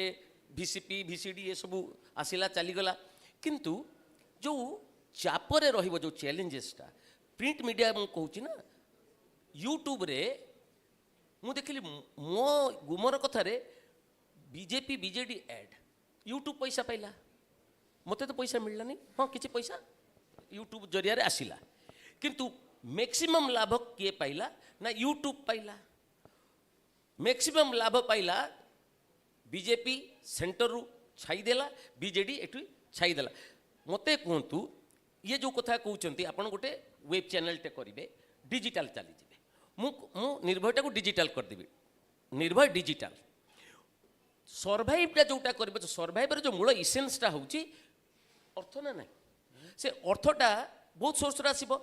VCP VCD ये सब आसिला चलीगला किंतु जो चापरे रहिबो जो चैलेंजेसटा प्रिंट मीडिया मु कहूची ना यूट्यूब रे मु देखली मो गुमर कथा रे बीजेपी बीजेडी एड यूट्यूब पैसा पाइला मते तो पैसा मिललानी हाँ किसी पैसा यूट्यूब जरिया रे आसिला किंतु मैक्सिमम लाभ किए पाइला ना यूट्यूब पाइला मैक्सिमम लाभ पाइला बीजेपी सेंटर रु छाईदेला बीजेडी एटू छाईदेला मते कहतु ये जो कथा कहते आपन गोटे वेब चैनल टे करेंगे डिजिटल चली जाए मु निर्भयटा को डिजिटल करदेवी निर्भय डिजिटल सर्वाइवटा जोटा करेंगे सर्वाइवर जो मूल इसेन्सटा हूँ अर्थ ना ना से अर्थटा बहुत सोर्स आसब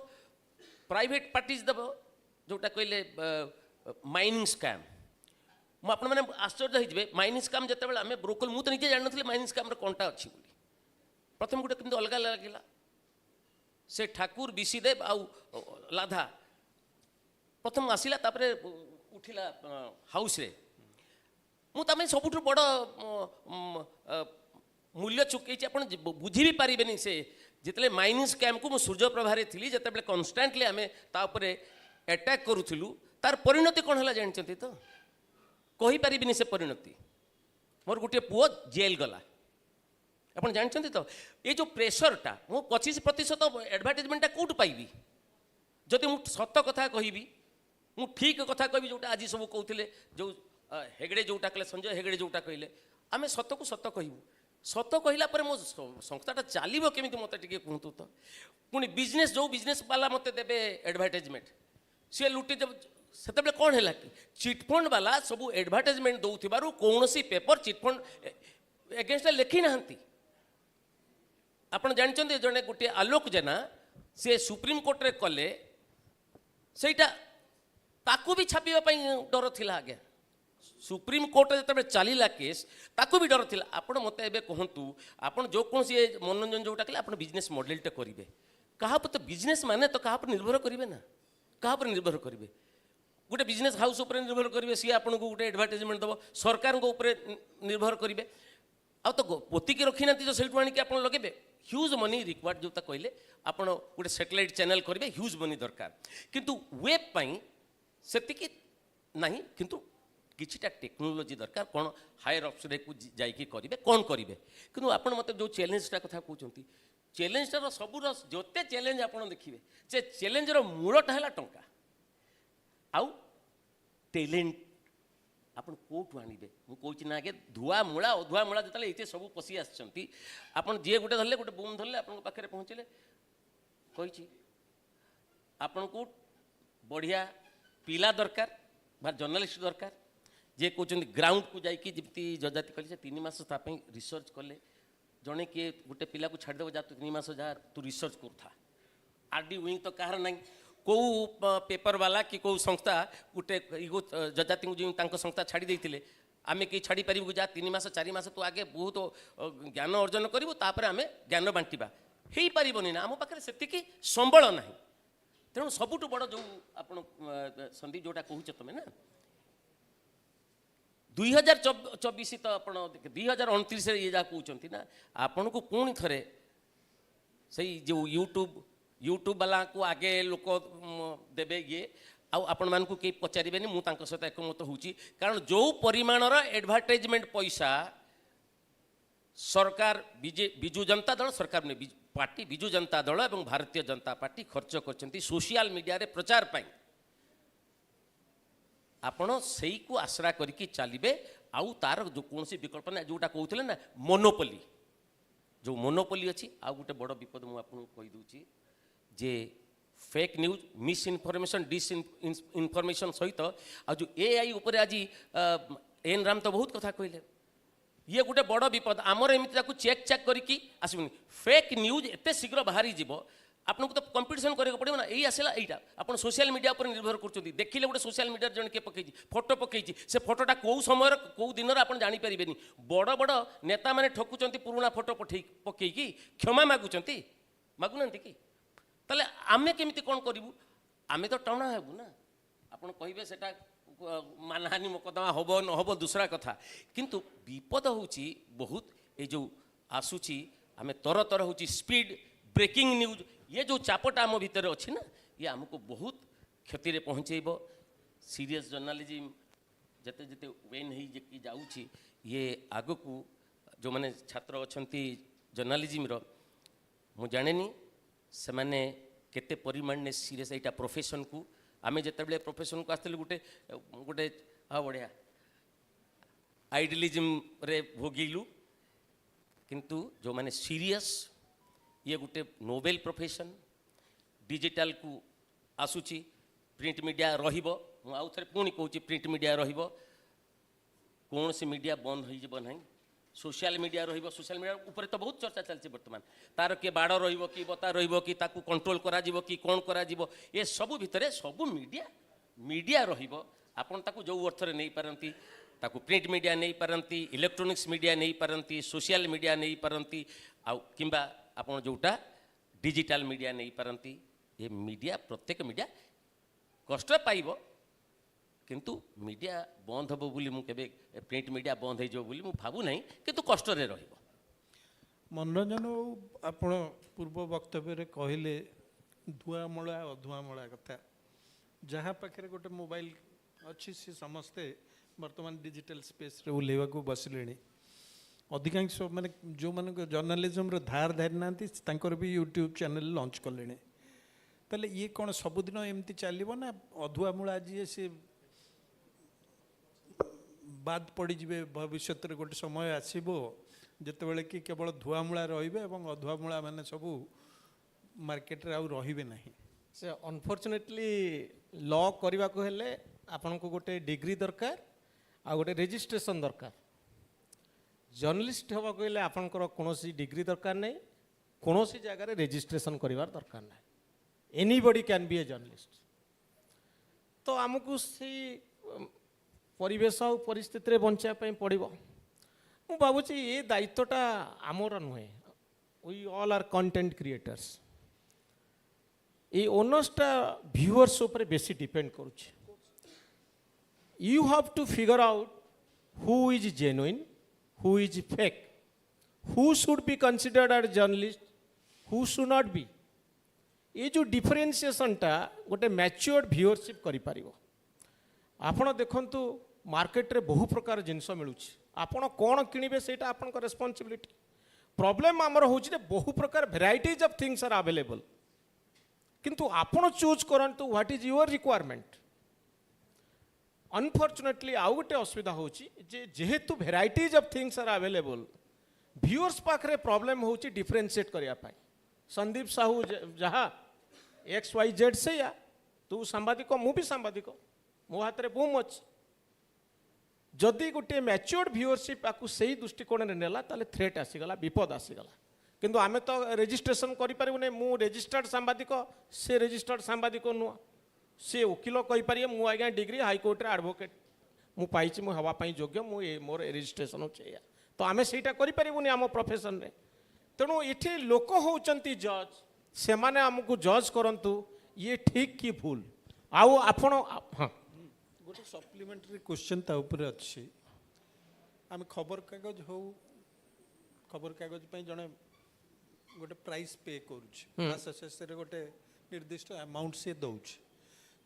प्राइवेट पार्टीज देव जोटा कहले माइनिंग स्कैम मुझे मैंने आश्चर्य होइजिबे माइनिंग स्कैम जिते आम ब्रोकल मुझे निजे जान नी माइनिंग स्कैम कंटा अच्छी बोली प्रथम गोटे केमती अलग लगे से ठाकुर विशीदेव आउ लाधा प्रथम आसिला तापरे उठिला हाउस रे मु तमे सबुठ बड़ मूल्य चुकई आपण बुझी भी पारिबेनी से जितले माइनिंग स्कैम को मु सूर्यप्रभा रे थिली जते बेले कांस्टेंटली आमे ता ऊपर अटैक करूथिलु तार परिणति कोन हला जानचंती तो कहि पारिबिनी से परिणति मोर गुटे पुओ जेल गला आप जानते तो ये जो प्रेसरटा मु 25% एडभार्टाइजमेंटा कौट पाइबी जदि मु सत कथा कहबी मु ठीक कथा कहबी जोटा आज सब कहते जो हेगड़े जोटा कहले संजय हेगड़े जोटा कहले आम सत को सत कहबू सत कहला पर मो संस्थाटा चलो केमी मत टे कहतु तो पुणी बिजनेस जो बिजनेस वाला मत देवे एडभार्टाइजमेंट सी लुटी देव से कौन है कि चिटफंड वाला सब एडभार्टाइजमेंट दौर कौन पेपर चिटफंड एगेन्स्ट लिखी ना आपण जानते जड़े गोटे आलोक जेना से सुप्रीम कोर्ट रे कले सेटा ताकू भी छापा डर थिला आज्ञा सुप्रीम कोर्ट जो चलला केस ताकू भी डर थिला आपण मते एबे कहंतु आपण जो कौन सी मनोरंजन जोटा कहले आपण बिजनेस मॉडल टे करिवे कहा पर तो बिजनेस माने तो कहा पर निर्भर करिवे ना कहा पर निर्भर करिवे गोटे बिजनेस हाउस उपर निर्भर करिवे सी आपण को गोटे एडवर्टाइजमेंट दबो सरकार को ऊपर निर्भर करिवे आ तो पोतिकी रखी ना जो सेठू आनिक आपण लगेबे ह्यूज मनी रिक्वायर्ड जो कहले आपण गोटे सैटेलाइट चैनल करेंगे ह्यूज मनी दरकार किंतु वेब पाई सेतिकी नहीं किंतु किछिटा टेक्नोलोजी दरकार कौन हायर अफसर को जाइकी करेंगे कौन करेंगे किंतु आपण मत जो चैलेंजटा कथा कहते चैलेंजटार सबूर जोते चैलेंज आपण देखिए से चैलेंजर मूलटा है टंका आउ टैलेंट आपण कोठू आनिबे मु कहूँ ना आगे धुआ मूला अधुआ मूला जो ये सब पशि आसती आपड़ जी गोटे धरले गोटे बुम धरले आप पाखे पहुँचले कही आपण को बढ़िया पिला दरकार बा जर्नलिस्ट दरकार जे कहते ग्राउंड को जाकि जमी जजाति कहले 3 मास रिसर्च कले जड़े किए गोटे पिला को छाड़देव जा तू 3 मास जा तू रिसर्च करूथा आरडी विंग तो कहार ना कौ पेपर वाला कि कौ संस्था गोटे जजाति को संस्था छाड़ी देते आमे कि छाड़ी पारू जा 3 मास 4 मास तो आगे बहुत ज्ञान अर्जन करूँ तापर आम ज्ञान बांटा हो पारबनी ना आम पाखे से संबल ना तेणु सबुठ बड़ जो आप संदीप जोटा कहूच तुम ना 2024 तो आप 2029 ये जहाँ कहते ना आपण को पुणी थे से जो यूट्यूब वाला को आगे लोक देवे ये आपण मान को कई पचारे मुझे सहित एकमत हूँ कारण जो परिमाणर एडभार्टाइजमेंट पैसा सरकार विजु जनता दल सरकार ने पार्टी विजु जनता दल और भारतीय जनता पार्टी खर्च कर सोशल मीडिया रे प्रचार पाई आपण से को आश्रा करके चलिए आउ तार जो कौन विकल्प ना जोटा कहते ना मोनोपोली जो मोनोपोली अच्छी आउ गोटे बड़ विपद मुझे आपको कहीदे जे fake news misinformation disinformation सहित आ जो एआई उपरे आज एन राम तो बहुत कथा कहले ये गोटे बड़ विपद आमर एमती चेक चेक करके आसबनी फेक न्यूज एत शीघ्र बाहरी जीव आपको तो कंपिटिशन करने पड़ो ना यही आसला यहाँ आप सोशल मीडिया पर निर्भर कर देखिले गोटे सोशल मीडिया जन किए पकई फोटो पकई से फोटोटा कौ समय कौ दिन आप जानीपारे बड़ बड़ नेता मैंने ठकुंट पुराणा फोटो पकईकी क्षमा मागुंट मागुना कि ताले आमे केमिति कौन करूँ आमे तो टाणा हेबू ना आपन कहे से मानहानि मोकदमा हम न हम दूसरा कथा किंतु विपद होची बहुत ये जो आसूची आम तर तर हो स्पीड ब्रेकिंग न्यूज ये जो चापटा आम भितर अच्छी ना ये आमको बहुत क्षति रे पहुँचेब सीरियस जर्नालिज्म जते जते वेन हो जाऊँगी ये आग को जो मैंने छात्र अच्छा जर्नालिज्म मु जाने से मैंने केते परिमाण ने सीरियस यहाँ प्रोफेशन को आमे जिते प्रोफेशन को आसते गोटे गोटे हाँ बढ़िया आइडियलिज्म रे भोगिलु किंतु जो माने सीरियस ये गोटे नोबेल प्रोफेशन डिजिटल को आसूची प्रिंट मीडिया रहिबो मु आउ थरे पुणी कहूँ प्रिंट मीडिया रहिबो कौन से मीडिया बंद हो ना सोशल मीडिया रहिबो सोशल मीडिया ऊपर तो बहुत चर्चा चलती बर्तमान तार किए बाड़ रहिबो कि बता रहिबो कि ताकू कंट्रोल करा जिवो कि कौन करा जिवो ये सबू भितर सबू मीडिया मीडिया रहिबो आपन ताकू जो अर्थ रे नहीं पारंती ताकू प्रिंट मीडिया नहीं पारंती इलेक्ट्रोनिक्स मीडिया नहीं पारंती सोशल मीडिया नहीं पारंती आ किंबा आपन जोटा डिजिटल मीडिया नहीं पारंती ये मीडिया प्रत्येक मीडिया कष्ट पाइबो किंतु मीडिया बंद हम बोली मुझे प्रिंट मीडिया बंद हो भावु ना किंतु कष्ट रे रहिबो मनोरंजन आपण पूर्व वक्तव्य कहले धुआमला अधुआमला कथा जहाँ पाखे गोटे मोबाइल अच्छी सी समस्ते वर्तमान डिजिटल स्पेस रे ओल्हेवा को बसिले अधिकांश माने जो मान जर्नालिज्म धार धारी ना भी यूट्यूब चैनल लॉन्च कले ताले ये कौन सबुदिन एमती चलो ना अधुआमूला जी से बाद पड़ी जिवे भविष्य रे गोटे समय आसीबो जेतेबेले कि केवल धुआमूला रहिबे एवं अधुआमूला माने सबू मार्केट रे आउ रहिबे नाही से अनफॉर्चुनेटली लॉ करने को हेले आपन को गोटे डिग्री दरकार आ गोटे रजिस्ट्रेशन दरकार जर्नलिस्ट हवा कहले आपनकर कोनोसी डिग्री दरकार नहीं कोनोसी जगह रे रजिस्ट्रेशन करिवार दरकार नहीं anybody can be a journalist तो आमको से परिवेश और परिस्थिति रे बंचापी पड़ो मु भावुची ये दायित्वटा आमर नुहे we all are content creators ये ओनर्सटा व्यूअर्स ऊपर बेसी डिपेंड करुचे you have to figure out who is genuine who is fake who should be considered as journalist who should not be ये जो डिफरेन्सिएसनटा गोटे मैच्योर्ड व्यूअरशिप करि पारिबो आपण देखंतु मार्केट रे बहु प्रकार जिनस मिलूँ आपण कौन किणवे से आपण रेस्पॉन्सिबिलिटी प्रॉब्लम आमर हूँ बहु प्रकार varieties of things are available किंतु आपण चूज करंतु what is your requirement unfortunately आउ गोटे असुविधा होची जेहेतु varieties of things are available viewers पाखरे प्रॉब्लम होची डिफरेंशिएट करिया पाई संदीप साहू जहाँ एक्स वाई जेड से या तू सांबादिक मु भी सांबादिक मो हाथ में बूम अच्छी जदि गोटे मैच्योर्ड व्यूअरशिप आपको सही दृष्टिकोण में नेला ताले थ्रेट आसीगला विपद आसीगला किंतु आमे तो रजिस्ट्रेशन करिपारिबु नै मु रजिस्टर्ड सांबादिक से रजिस्टर्ड सांबादिक नुआ से वकिल कहीपर मु आज्ञा डिग्री हाईकोर्ट रे एडवोकेट मु पाइछि मु हवा पई योग्य मु मोर रजिस्ट्रेशन होचे तो आमे सेटा करिपारिबुनी आम प्रोफेशन रे तेणु इथे लोक होउचंती जज से माने हमकु जज करंतु ये ठीक कि भूल आउ आपण हां गोटे सप्लीमेंटरी क्वेश्चन ता ऊपर अच्छी आम खबर कागज हो खबर कागज पे जड़े गोटे प्राइस पे कर गोटे निर्दिष्ट अमाउंट से दौच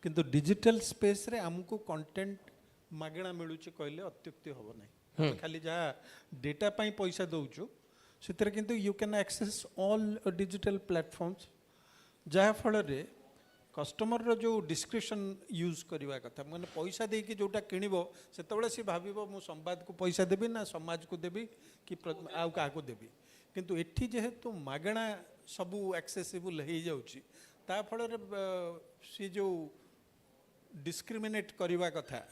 किंतु डिजिटल स्पेस रे हमको कंटेंट मागणा मिलूँ कहले अत्युक्ति हम ना खाली जहाँ डेटा पाई पैसा दौचु से किंतु you can access all digital platforms जहाँ फल कस्टमर रो जो डिस्क्रिप्शन यूज करवा कथा मैंने पैसा देकी जोटा किणव से सी भाव मु संवाद को पैसा देवी ना समाज को देवी कि आउ क्या देवी किंतु एठी जेहेतु मागणा सबू एक्सेसिबल हो जाउची फल सी जो डिस्क्रिमिनेट करवा कथा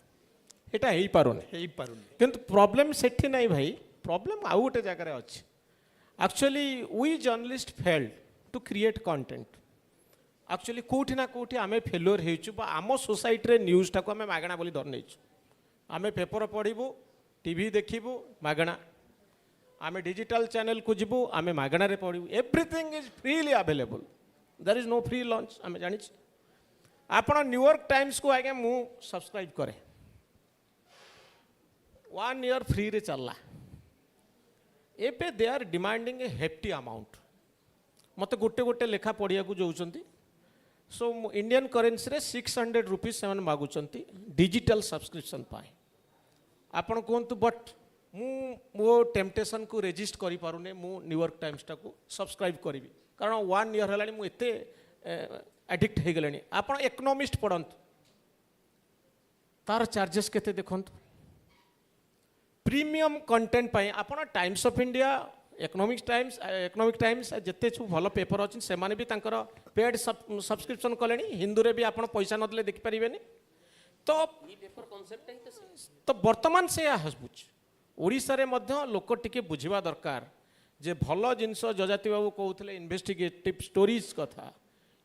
এটা ହେଇପାରୁନି ହେଇପାରୁନି। କିନ୍ତୁ ପ୍ରୋବ୍ଲେମ୍ ସେଠି ନାହିଁ ଭାଇ, ପ୍ରୋବ୍ଲେମ୍ ଆଉ ଗୋଟେ ଜାଗାରେ ଅଛି। Actually we journalist failed to create content. Actually କେଉଁଠି ନା କେଉଁଠି ଆମେ ଫେଲୁଅର୍ ହେଇଛୁ, ବା ଆମ ସୋସାଇଟିରେ ନ୍ୟୁଜ୍ଟାକୁ ଆମେ ମାଗଣା ବୋଲି ଧରି ନେଇଛୁ। ଆମେ ପେପର ପଢ଼ିବୁ, ଟିଭି ଦେଖିବୁ ମାଗଣା, ଆମେ ଡିଜିଟାଲ ଚ୍ୟାନେଲକୁ ଯିବୁ ଆମେ ମାଗଣାରେ ପଢ଼ିବୁ, everything is freely available, there is no free lunch. ଆମେ ଜାଣିଛୁ। ଆପଣ ନ୍ୟୁୟର୍କ ଟାଇମ୍ସକୁ ଆଜ୍ଞା ମୁଁ ସବସ୍କ୍ରାଇବ୍ କରେ, 1 year ଫ୍ରିରେ ଚାଲିଲା। ଏବେ ଦେ ଆର୍ ଡିମାଣ୍ଡିଂ ଏ ହେଫ୍ଟି ଆମାଉଣ୍ଟ। ମୋତେ ଗୋଟେ ଗୋଟେ ଲେଖା ପଢ଼ିବାକୁ ଯାଉଛନ୍ତି। ସୋ ଇଣ୍ଡିଆନ୍ କରେନ୍ସିରେ 600 rupees ସେମାନେ ମାଗୁଛନ୍ତି ଡିଜିଟାଲ ସବସ୍କ୍ରିପସନ୍ ପାଇଁ। ଆପଣ କୁହନ୍ତୁ, ବଟ୍ ମୁଁ ମୋ ଟେମ୍ପଟେସନ୍କୁ ରେଜିଷ୍ଟ କରିପାରୁନି, ମୁଁ ନ୍ୟୁୟର୍କ ଟାଇମ୍ସଟାକୁ ସବସ୍କ୍ରାଇବ୍ କରିବି, କାରଣ 1 year ହେଲାଣି ମୁଁ ଏତେ ଆଡ଼ିକ୍ଟ ହେଇଗଲେଣି। ଆପଣ ଇକୋନୋମିଷ୍ଟ ପଢ଼ନ୍ତୁ, ତାର ଚାର୍ଜେସ୍ କେତେ ଦେଖନ୍ତୁ। ପ୍ରିମିୟମ୍ କଣ୍ଟେଣ୍ଟ ପାଇଁ ଆପଣ Times of India, economic Times ଯେତେ ସବୁ ଭଲ ପେପର ଅଛନ୍ତି ସେମାନେ ବି ତାଙ୍କର ପେଡ୍ ସବସ୍କ୍ରିପସନ୍ କଲେଣି। ହିନ୍ଦୁରେ ବି ଆପଣ ପଇସା ନଦେଲେ ଦେଖିପାରିବେନି। ତ ବର୍ତ୍ତମାନ ସେୟା ହସୁଛି। ଓଡ଼ିଶାରେ ମଧ୍ୟ ଲୋକ ଟିକେ ବୁଝିବା ଦରକାର ଯେ ଭଲ ଜିନିଷ, ଯଜାତି ବାବୁ କହୁଥିଲେ ଇନଭେଷ୍ଟିଗେଟିଭ୍ ଷ୍ଟୋରିଜ୍ କଥା,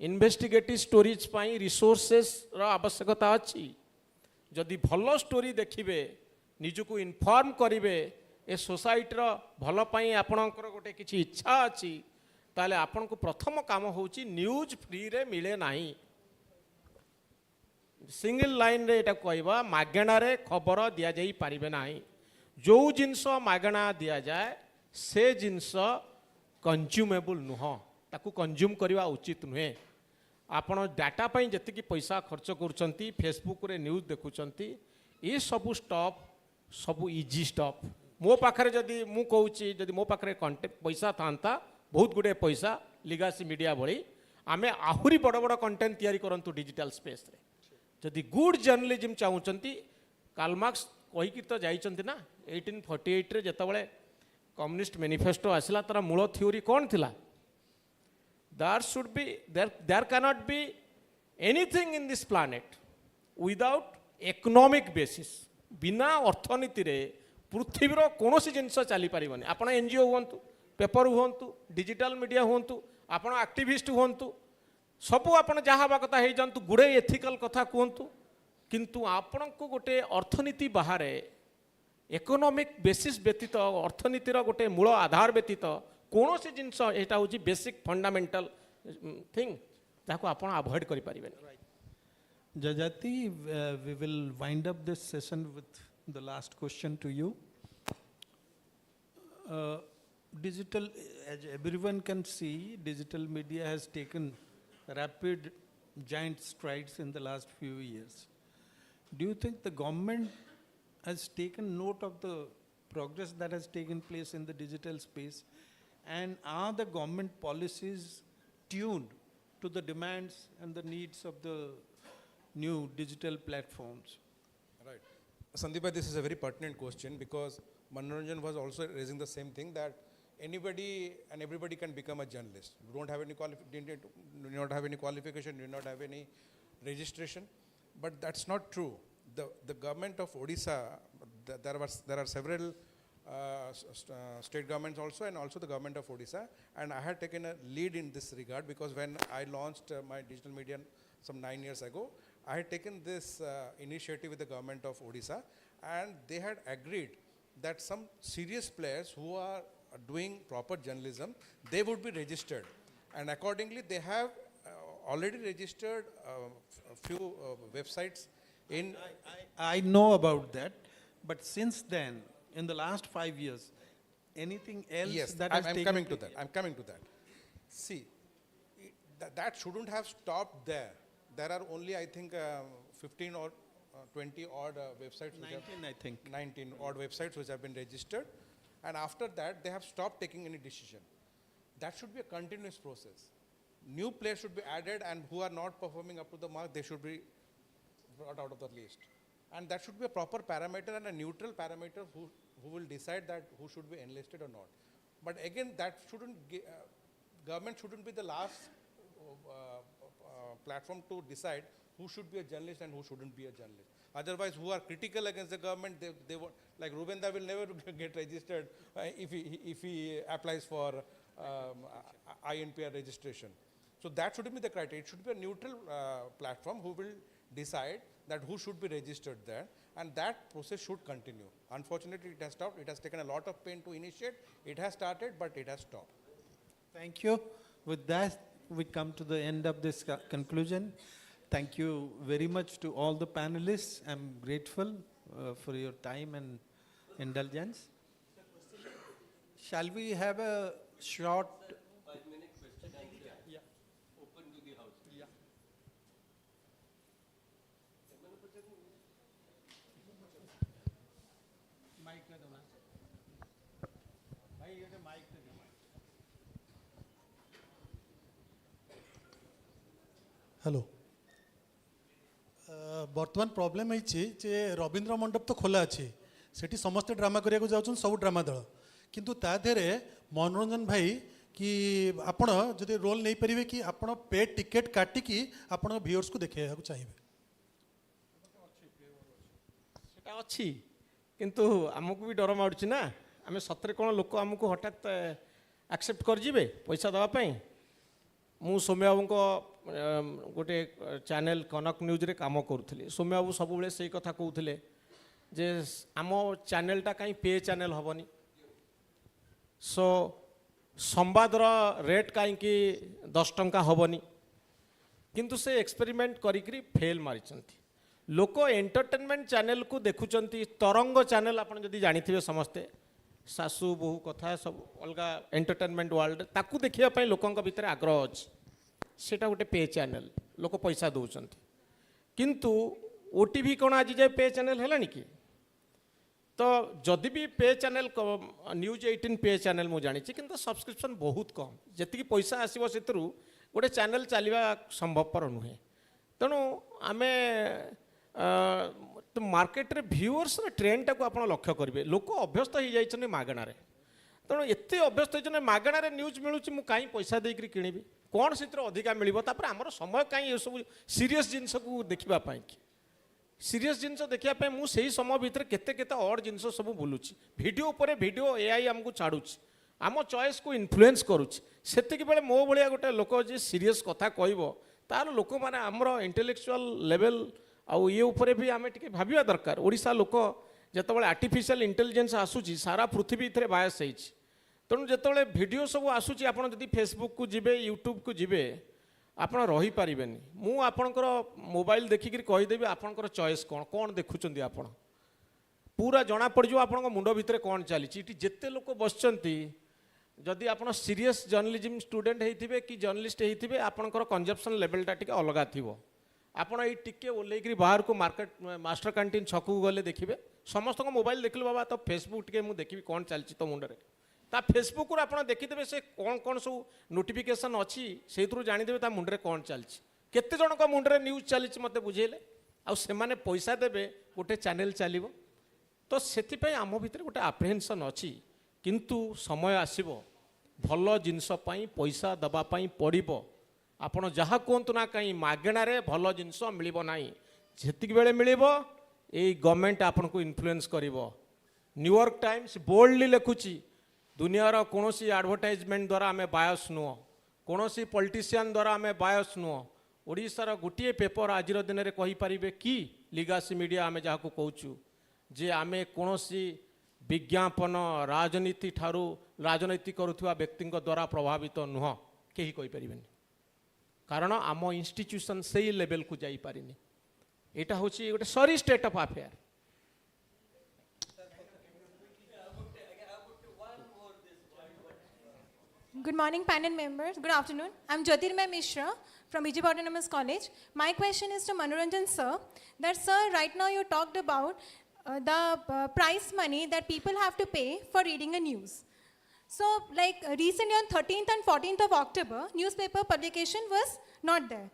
ଇନଭେଷ୍ଟିଗେଟିଭ୍ ଷ୍ଟୋରିଜ୍ ପାଇଁ ରିସୋର୍ସେସ୍ର ଆବଶ୍ୟକତା ଅଛି। ଯଦି ଭଲ ଷ୍ଟୋରି ଦେଖିବେ, ନିଜକୁ ଇନଫର୍ମ କରିବେ, ଏ ସୋସାଇଟିର ଭଲ ପାଇଁ ଆପଣଙ୍କର ଗୋଟେ କିଛି ଇଚ୍ଛା ଅଛି, ତାହେଲେ ଆପଣଙ୍କୁ ପ୍ରଥମ କାମ ହେଉଛି ନ୍ୟୁଜ୍ ଫ୍ରିରେ ମିଳେ ନାହିଁ। ସିଙ୍ଗଲ ଲାଇନ୍ରେ ଏଇଟା କହିବା, ମାଗଣାରେ ଖବର ଦିଆଯାଇ ପାରିବେ ନାହିଁ। ଯେଉଁ ଜିନିଷ ମାଗଣା ଦିଆଯାଏ ସେ ଜିନିଷ କନଜ୍ୟୁମେବୁଲ୍ ନୁହଁ, ତାକୁ କନଜ୍ୟୁମ୍ କରିବା ଉଚିତ ନୁହେଁ। ଆପଣ ଡାଟା ପାଇଁ ଯେତିକି ପଇସା ଖର୍ଚ୍ଚ କରୁଛନ୍ତି, ଫେସବୁକ୍ରେ ନ୍ୟୁଜ୍ ଦେଖୁଛନ୍ତି, ଏସବୁ ଷ୍ଟପ୍ ସବୁ ଇଜି ଷ୍ଟପ୍। ମୋ ପାଖରେ ଯଦି ମୁଁ କହୁଛି, ଯଦି ମୋ ପାଖରେ ପଇସା ଥାନ୍ତା, ବହୁତ ଗୁଡ଼ିଏ ପଇସା, ଲିଗାସି ମିଡ଼ିଆ ଭଳି, ଆମେ ଆହୁରି ବଡ଼ ବଡ଼ କଣ୍ଟେଣ୍ଟ ତିଆରି କରନ୍ତୁ ଡିଜିଟାଲ ସ୍ପେସ୍ରେ। ଯଦି ଗୁଡ୍ ଜର୍ଣ୍ଣାଲିଜିମ୍ ଚାହୁଁଛନ୍ତି, କାର୍ଲମାର୍କ୍ସ କହିକି ତ ଯାଇଛନ୍ତି ନା, 1848ରେ ଯେତେବେଳେ କମ୍ୟୁନିଷ୍ଟ ମ୍ୟାନିଫେଷ୍ଟୋ ଆସିଲା, ତାର ମୂଳ ଥିଓରି କ'ଣ ଥିଲା? There cannot be anything in this planet without economic basis। ବିନା ଅର୍ଥନୀତିରେ ପୃଥିବୀର କୌଣସି ଜିନିଷ ଚାଲିପାରିବନି। ଆପଣ NGO ହୁଅନ୍ତୁ, ପେପର ହୁଅନ୍ତୁ, ଡିଜିଟାଲ ମିଡ଼ିଆ ହୁଅନ୍ତୁ, ଆପଣ ଆକ୍ଟିଭିଷ୍ଟ ହୁଅନ୍ତୁ, ସବୁ ଆପଣ ଯାହା ହେବା କଥା ହେଇଯାଆନ୍ତୁ, ଗୁଡ଼ାଏ ଏଥିକାଲ କଥା କୁହନ୍ତୁ, କିନ୍ତୁ ଆପଣଙ୍କୁ ଗୋଟେ ଅର୍ଥନୀତି ବାହାରେ, ଇକୋନୋମିକ୍ ବେସିସ୍ ବ୍ୟତୀତ, ଅର୍ଥନୀତିର ଗୋଟେ ମୂଳ ଆଧାର ବ୍ୟତୀତ କୌଣସି ଜିନିଷ, ଏଇଟା ହେଉଛି ବେସିକ୍ ଫଣ୍ଡାମେଣ୍ଟାଲ ଥିଙ୍ଗ, ଯାହାକୁ ଆପଣ ଆଭଏଡ଼ କରିପାରିବେନି। Jajati, we will wind up this session with the last question to you. Digital, as everyone can see, digital media has taken rapid, giant strides in the last few years. Do you think the government has taken note of the progress that has taken place in the digital space? And are the government policies tuned to the demands and the needs of the new digital platforms? Right. Sandeep, this is a very pertinent question because Manoranjan was also raising the same thing, that anybody and everybody can become a journalist. You don't have any do not have any qualification, do not have any registration. But that's not true. The government of Odisha, there are several state governments also, and also the government of Odisha, and I had taken a lead in this regard because when I launched my digital media some 9 years ago, I had taken this initiative with the government of Odisha, and they had agreed that some serious players who are doing proper journalism, they would be registered, and accordingly they have already registered a few websites in. I know about that, but since then, in the last 5 years, anything else Yes, that has I'm taken coming to place? that. I'm coming to that. See, that shouldn't have stopped there. There are only, I think, 15 or 20 odd websites. 19, I think. 19 odd websites which have been registered, and after that they have stopped taking any decision. That should be a continuous process. New players should be added, and who are not performing up to the mark, they should be brought out of the list. And that should be a proper parameter and a neutral parameter who will decide that who should be enlisted or not. But again, that shouldn't, government shouldn't be the last platform to decide who should be a journalist and who shouldn't be a journalist. Otherwise, who are critical against the government, they won't, like Rubenda will never get registered if he applies for INPR registration. So that shouldn't be the criteria. It should be a neutral platform who will decide that who should be registered there, and that process should continue. Unfortunately, it has stopped. It has taken a lot of pain to initiate. It has started, but it has stopped. Thank you. With that, we come to the end of this conclusion. Thank you very much to all the panelists. I'm grateful for your time and indulgence. Shall we have a short 5-minute question answer? Yeah. Open to the house. Yeah. Mic na dona. Bhai, ye mic na dona. Hello बर्तमान problem है रवींद्र मंडप तो खोला अच्छी सेठी समस्ते drama करिया जाउछन सब drama दल किंतु ता देहरे मनोरंजन भाई कि आपण जदि रोल नहीं परिवे कि आपण पे टिकेट काटिकी आपण व्यूअर्स को देखा चाहिए সেটা ଅଛି କିନ୍ତୁ ଆମକୁ ବି ଡର ମାଡ଼ୁଛି ନା ଆମେ ସତରେ କ'ଣ ଲୋକ ଆମକୁ ହଠାତ୍ ଆକ୍ସେପ୍ଟ କରିଯିବେ ପଇସା ଦେବା ପାଇଁ ମୁଁ ସୌମ୍ୟ ବାବୁଙ୍କ ଗୋଟେ ଚ୍ୟାନେଲ୍ କନକ ନ୍ୟୁଜ୍ରେ କାମ କରୁଥିଲି ସୌମ୍ୟ ବାବୁ ସବୁବେଳେ ସେଇ କଥା କହୁଥିଲେ ଯେ ଆମ ଚ୍ୟାନେଲ୍ଟା କାହିଁ ପେ ଚ୍ୟାନେଲ୍ ହେବନି ସୋ ସମ୍ବାଦର ରେଟ୍ କାହିଁକି 10 ଟଙ୍କା ହେବନି କିନ୍ତୁ ସେ ଏକ୍ସପେରିମେଣ୍ଟ କରିକିରି ଫେଲ୍ ମାରିଛନ୍ତି लोक एंटरटेनमेंट चैनल को देखुंट तरंग चैनल आप जानी समस्ते सासू बहु कथा सब अलग एंटरटेनमेंट वर्ल्ड ताकू देखापी लोकों भितर आग्रह अच्छी सेटा गोटे पे चैनल लोक पैसा दौरान किंतु ओटीवी कौन आज जाए पे चैनल है कि तो जदि भी पे चैनल न्यूज 18 पे चैनल मुझे जानी कि सब्सक्रिप्शन बहुत कम जी पैसा आसो से गोटे चैनल चलवा संभवपर नुहे तेणु आम तो मार्केट रे व्यूअर्स ट्रेंड टाक आप लक्ष्य करेंगे लोक अभ्यस्त हो जाइए मागणार तेणु एत अभ्यस्त होती मागणार न्यूज मिलूँ मुझे कहीं पैसा देकर किणवी कौन से अधिका मिल आम समय कहीं सब सीरीयस जिनस को देखापी सीरीयस जिनस देखापी मुझे समय भितर केते केते अड जिनस सब बुलूची वीडियो पर वीडियो एआई आमको छाड़ुची आम चॉइस को इन्फ्लुएंस करुच्ची सेतिक बेले मो भाया गोटे लोक जी सीरीयस कथा कहब तार लोक मैंने आमर इंटेलेक्चुअल लेवल आउ ये उपरे भी आम टे भाविया दरकार ओडिशा लोक जितेबाला आर्टिफिशियल इंटेलिजेंस आसूची सारा पृथ्वी इतने बायस होती तेणु जितेबाला वीडियो सब आसूची आप जब फेसबुक को जीवे यूट्यूब को जीवे आप रही पारे मु आपणकर मोबाइल देखिक कहीदेवी आपणकर चॉइस कौन कौन देखुं आप पूरा जना पड़ो आप मुंड भितर कौन चली जिते लोक बसती जदि आप सीरीयस जर्नलिज्म स्टूडेंट होते कि जर्नलिस्ट होते आपणकर कंजप्शन लेवलटा टी अलग थी आपड़ ये टिके ओल्लैक बाहर को मार्केट मास्टर कैंटीन छक को गले देखिए समस्त मोबाइल देखिल बाबा तो फेसबुक टे मुझे देखी कौन चलती तो मुंडे ता फेसबुक आप देखीदे से कौन कौन सब नोटिफिकेशन अच्छी से जानीदे मुंडे कौन चलती केते जन मुंडे न्यूज चली मत बुझेले आने पैसा देवे गोटे चैनल चलो तो से आम भितर गोटे आप्रिहेंशन अच्छी किंतु समय आसब भल जिनसपाई पैसा दवापाई पड़ो आपण जहाँ कहतु ना कहीं मागणारे भल जिनस मिलना जितक बेले मिल गवर्नमेंट आपन को इन्फ्लुएंस कर न्यूयॉर्क टाइम्स बोल्डली लिखुची दुनियार कौन एडवर्टाइजमेंट द्वारा आम बायस नुह कौन पॉलिटिशियन द्वारा आम बायस नुह ओडिशार गोटे पेपर आज दिन में कहींपारे कि लिगासी मीडिया आम जहाँ को कहूँ जे आम कौन विज्ञापन राजनीति ठारू राजनीति करुवा व्यक्ति द्वारा प्रभावित नुह कहीं कहींपारे कारण आम इंस्टीट्यूशन से ही लेवल को जाई पारिनी एटा होची गोटे sorry state of affair Good morning, panel members. Good afternoon. I'm Jyotirmay Mishra from Egypt Autonomous College. My question is to Manoranjan sir. That sir, right now you talked about the price money that people have to pay for reading a news. So, like recently on 13th and 14th of October, newspaper publication was not there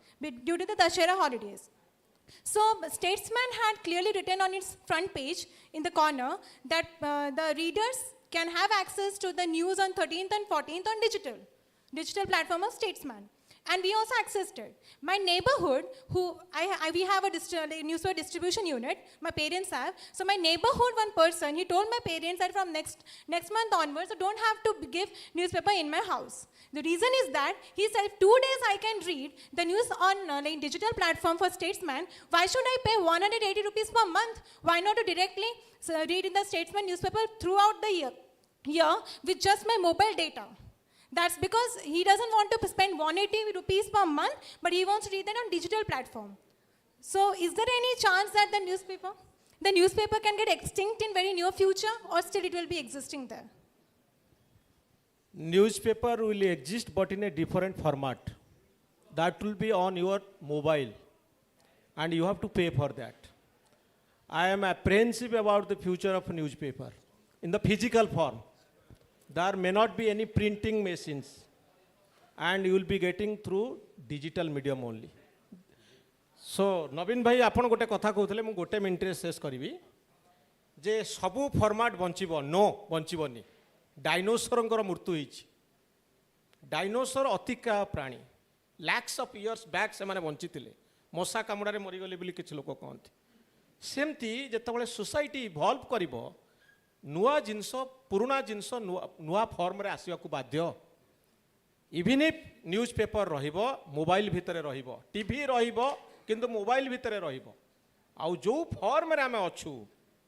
due to the Dashera holidays. So, Statesman had clearly written on its front page in the corner that the readers can have access to the news on 13th and 14th on digital platform of Statesman. and we also accessed it. My neighborhood, we have a newspaper distribution unit, my parents have. So my neighborhood, one person, he told my parents that from next month onwards, I don't have to give newspaper in my house. The reason is that he said, 2 days I can read the news on like digital platform for Statesman. Why should I pay 180 rupees per month? Why not to directly read in the Statesman newspaper throughout the year with just my mobile data? That's because he doesn't want to spend 180 rupees per month, but he wants to read that on digital platform. So is there any chance that the newspaper can get extinct in very near future, or still it will be existing there? Newspaper will exist but in a different format. That will be on your mobile and you have to pay for that. I am apprehensive about the future of newspaper in the physical form. There may not be any printing machines and you will be getting through digital medium only. So नवीन भाई आपण गोटे कथा कहते मु गोटे minute शेष करी जे सबू फॉर्माट बंचब नो बंचबनी डायनोसर मृत्यु होती डायनोसर अतिका प्राणी लैक्स ऑफ इयर्स बैक से माने बंची मशा कामुड़े मरीगले बोली किसी लोक कहते सेमती जिते सोसाइटी इवॉल्व कर नुआ जिनस पुराना जिनस नुआ फॉर्म रे आसवा को बाध्य इवन इफ न्यूज पेपर रहिबो मोबाइल भितर रहिबो टीवी रहिबो किंतु मोबाइल भितर रहिबो आउ जो फॉर्म रे आमे अछु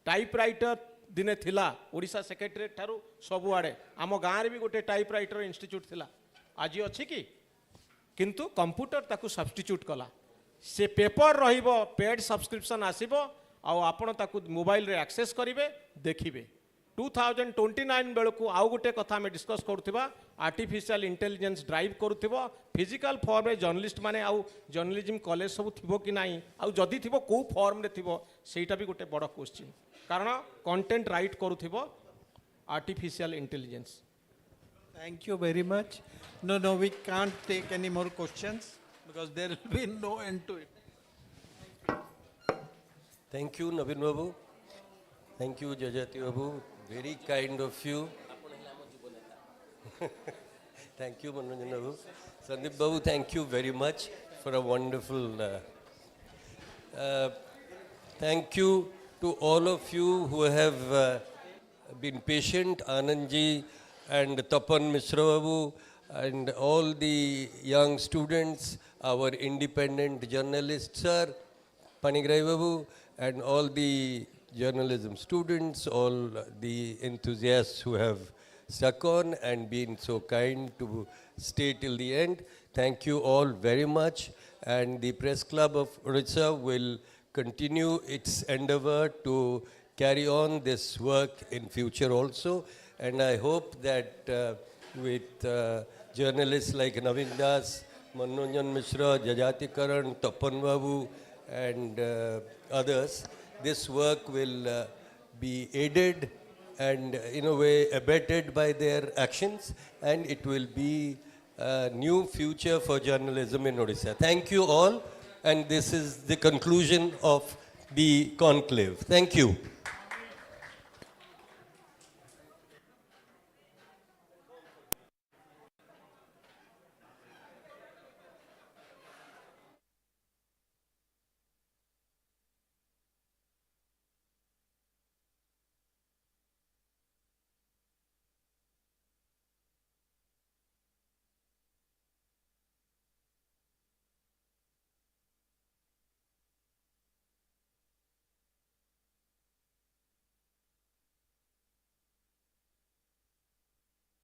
टाइपराइटर दिने थिला ओडिशा सेक्रेटरीट ठारू सबु आडे आम गाँव रे भी गोटे टाइपराइटर इंस्टीट्यूट थिला आज अछि कि किंतु कंप्यूटर ताकू सब्स्टिट्यूट कला से पेपर रहिबो पेड सब्सक्रिप्शन आसीबो आउ आपण ताकू मोबाइल रे एक्सेस करिवे देखिबे 2029 बेलू आउ गोटे कथा में डिस्कस करुवा आर्टिफिशियल इंटेलिजेंस ड्राइव करुवा फिजिकल फॉर्म रे जर्नलिस्ट माने आउ जर्नलिज्म कॉलेज सब थिबो कि नाही आउ जदी थिबो को फॉर्म रे थिबो सेटा भी गोटे बड़ क्वेश्चन कारण कंटेंट राइट करुवा artificial intelligence. Thank you very much. No, we can't take any more questions because there will be no end to it. Thank you, Naveen Babu. Thank you, Jajati Babu. Very kind of you. Thank you, Manoranjan Babu. Sandeep Babu, thank you very much for a wonderful. Thank you to all of you who have been patient, Anandji and Tapan Mishra Babu, and all the young students, our independent journalists, sir, Panigrai Babu, and all the journalism students, all the enthusiasts who have stuck on and been so kind to stay till the end. Thank you all very much. And the Press Club of Odisha will continue its endeavor to carry on this work in future also. And I hope that with journalists like Naveen Das, Manoranjan Mishra, Jajati Karan, Tapan Babu, and others, this work will be aided and in a way abetted by their actions, and it will be a new future for journalism in Odisha. Thank you all, and this is the conclusion of the conclave. Thank you.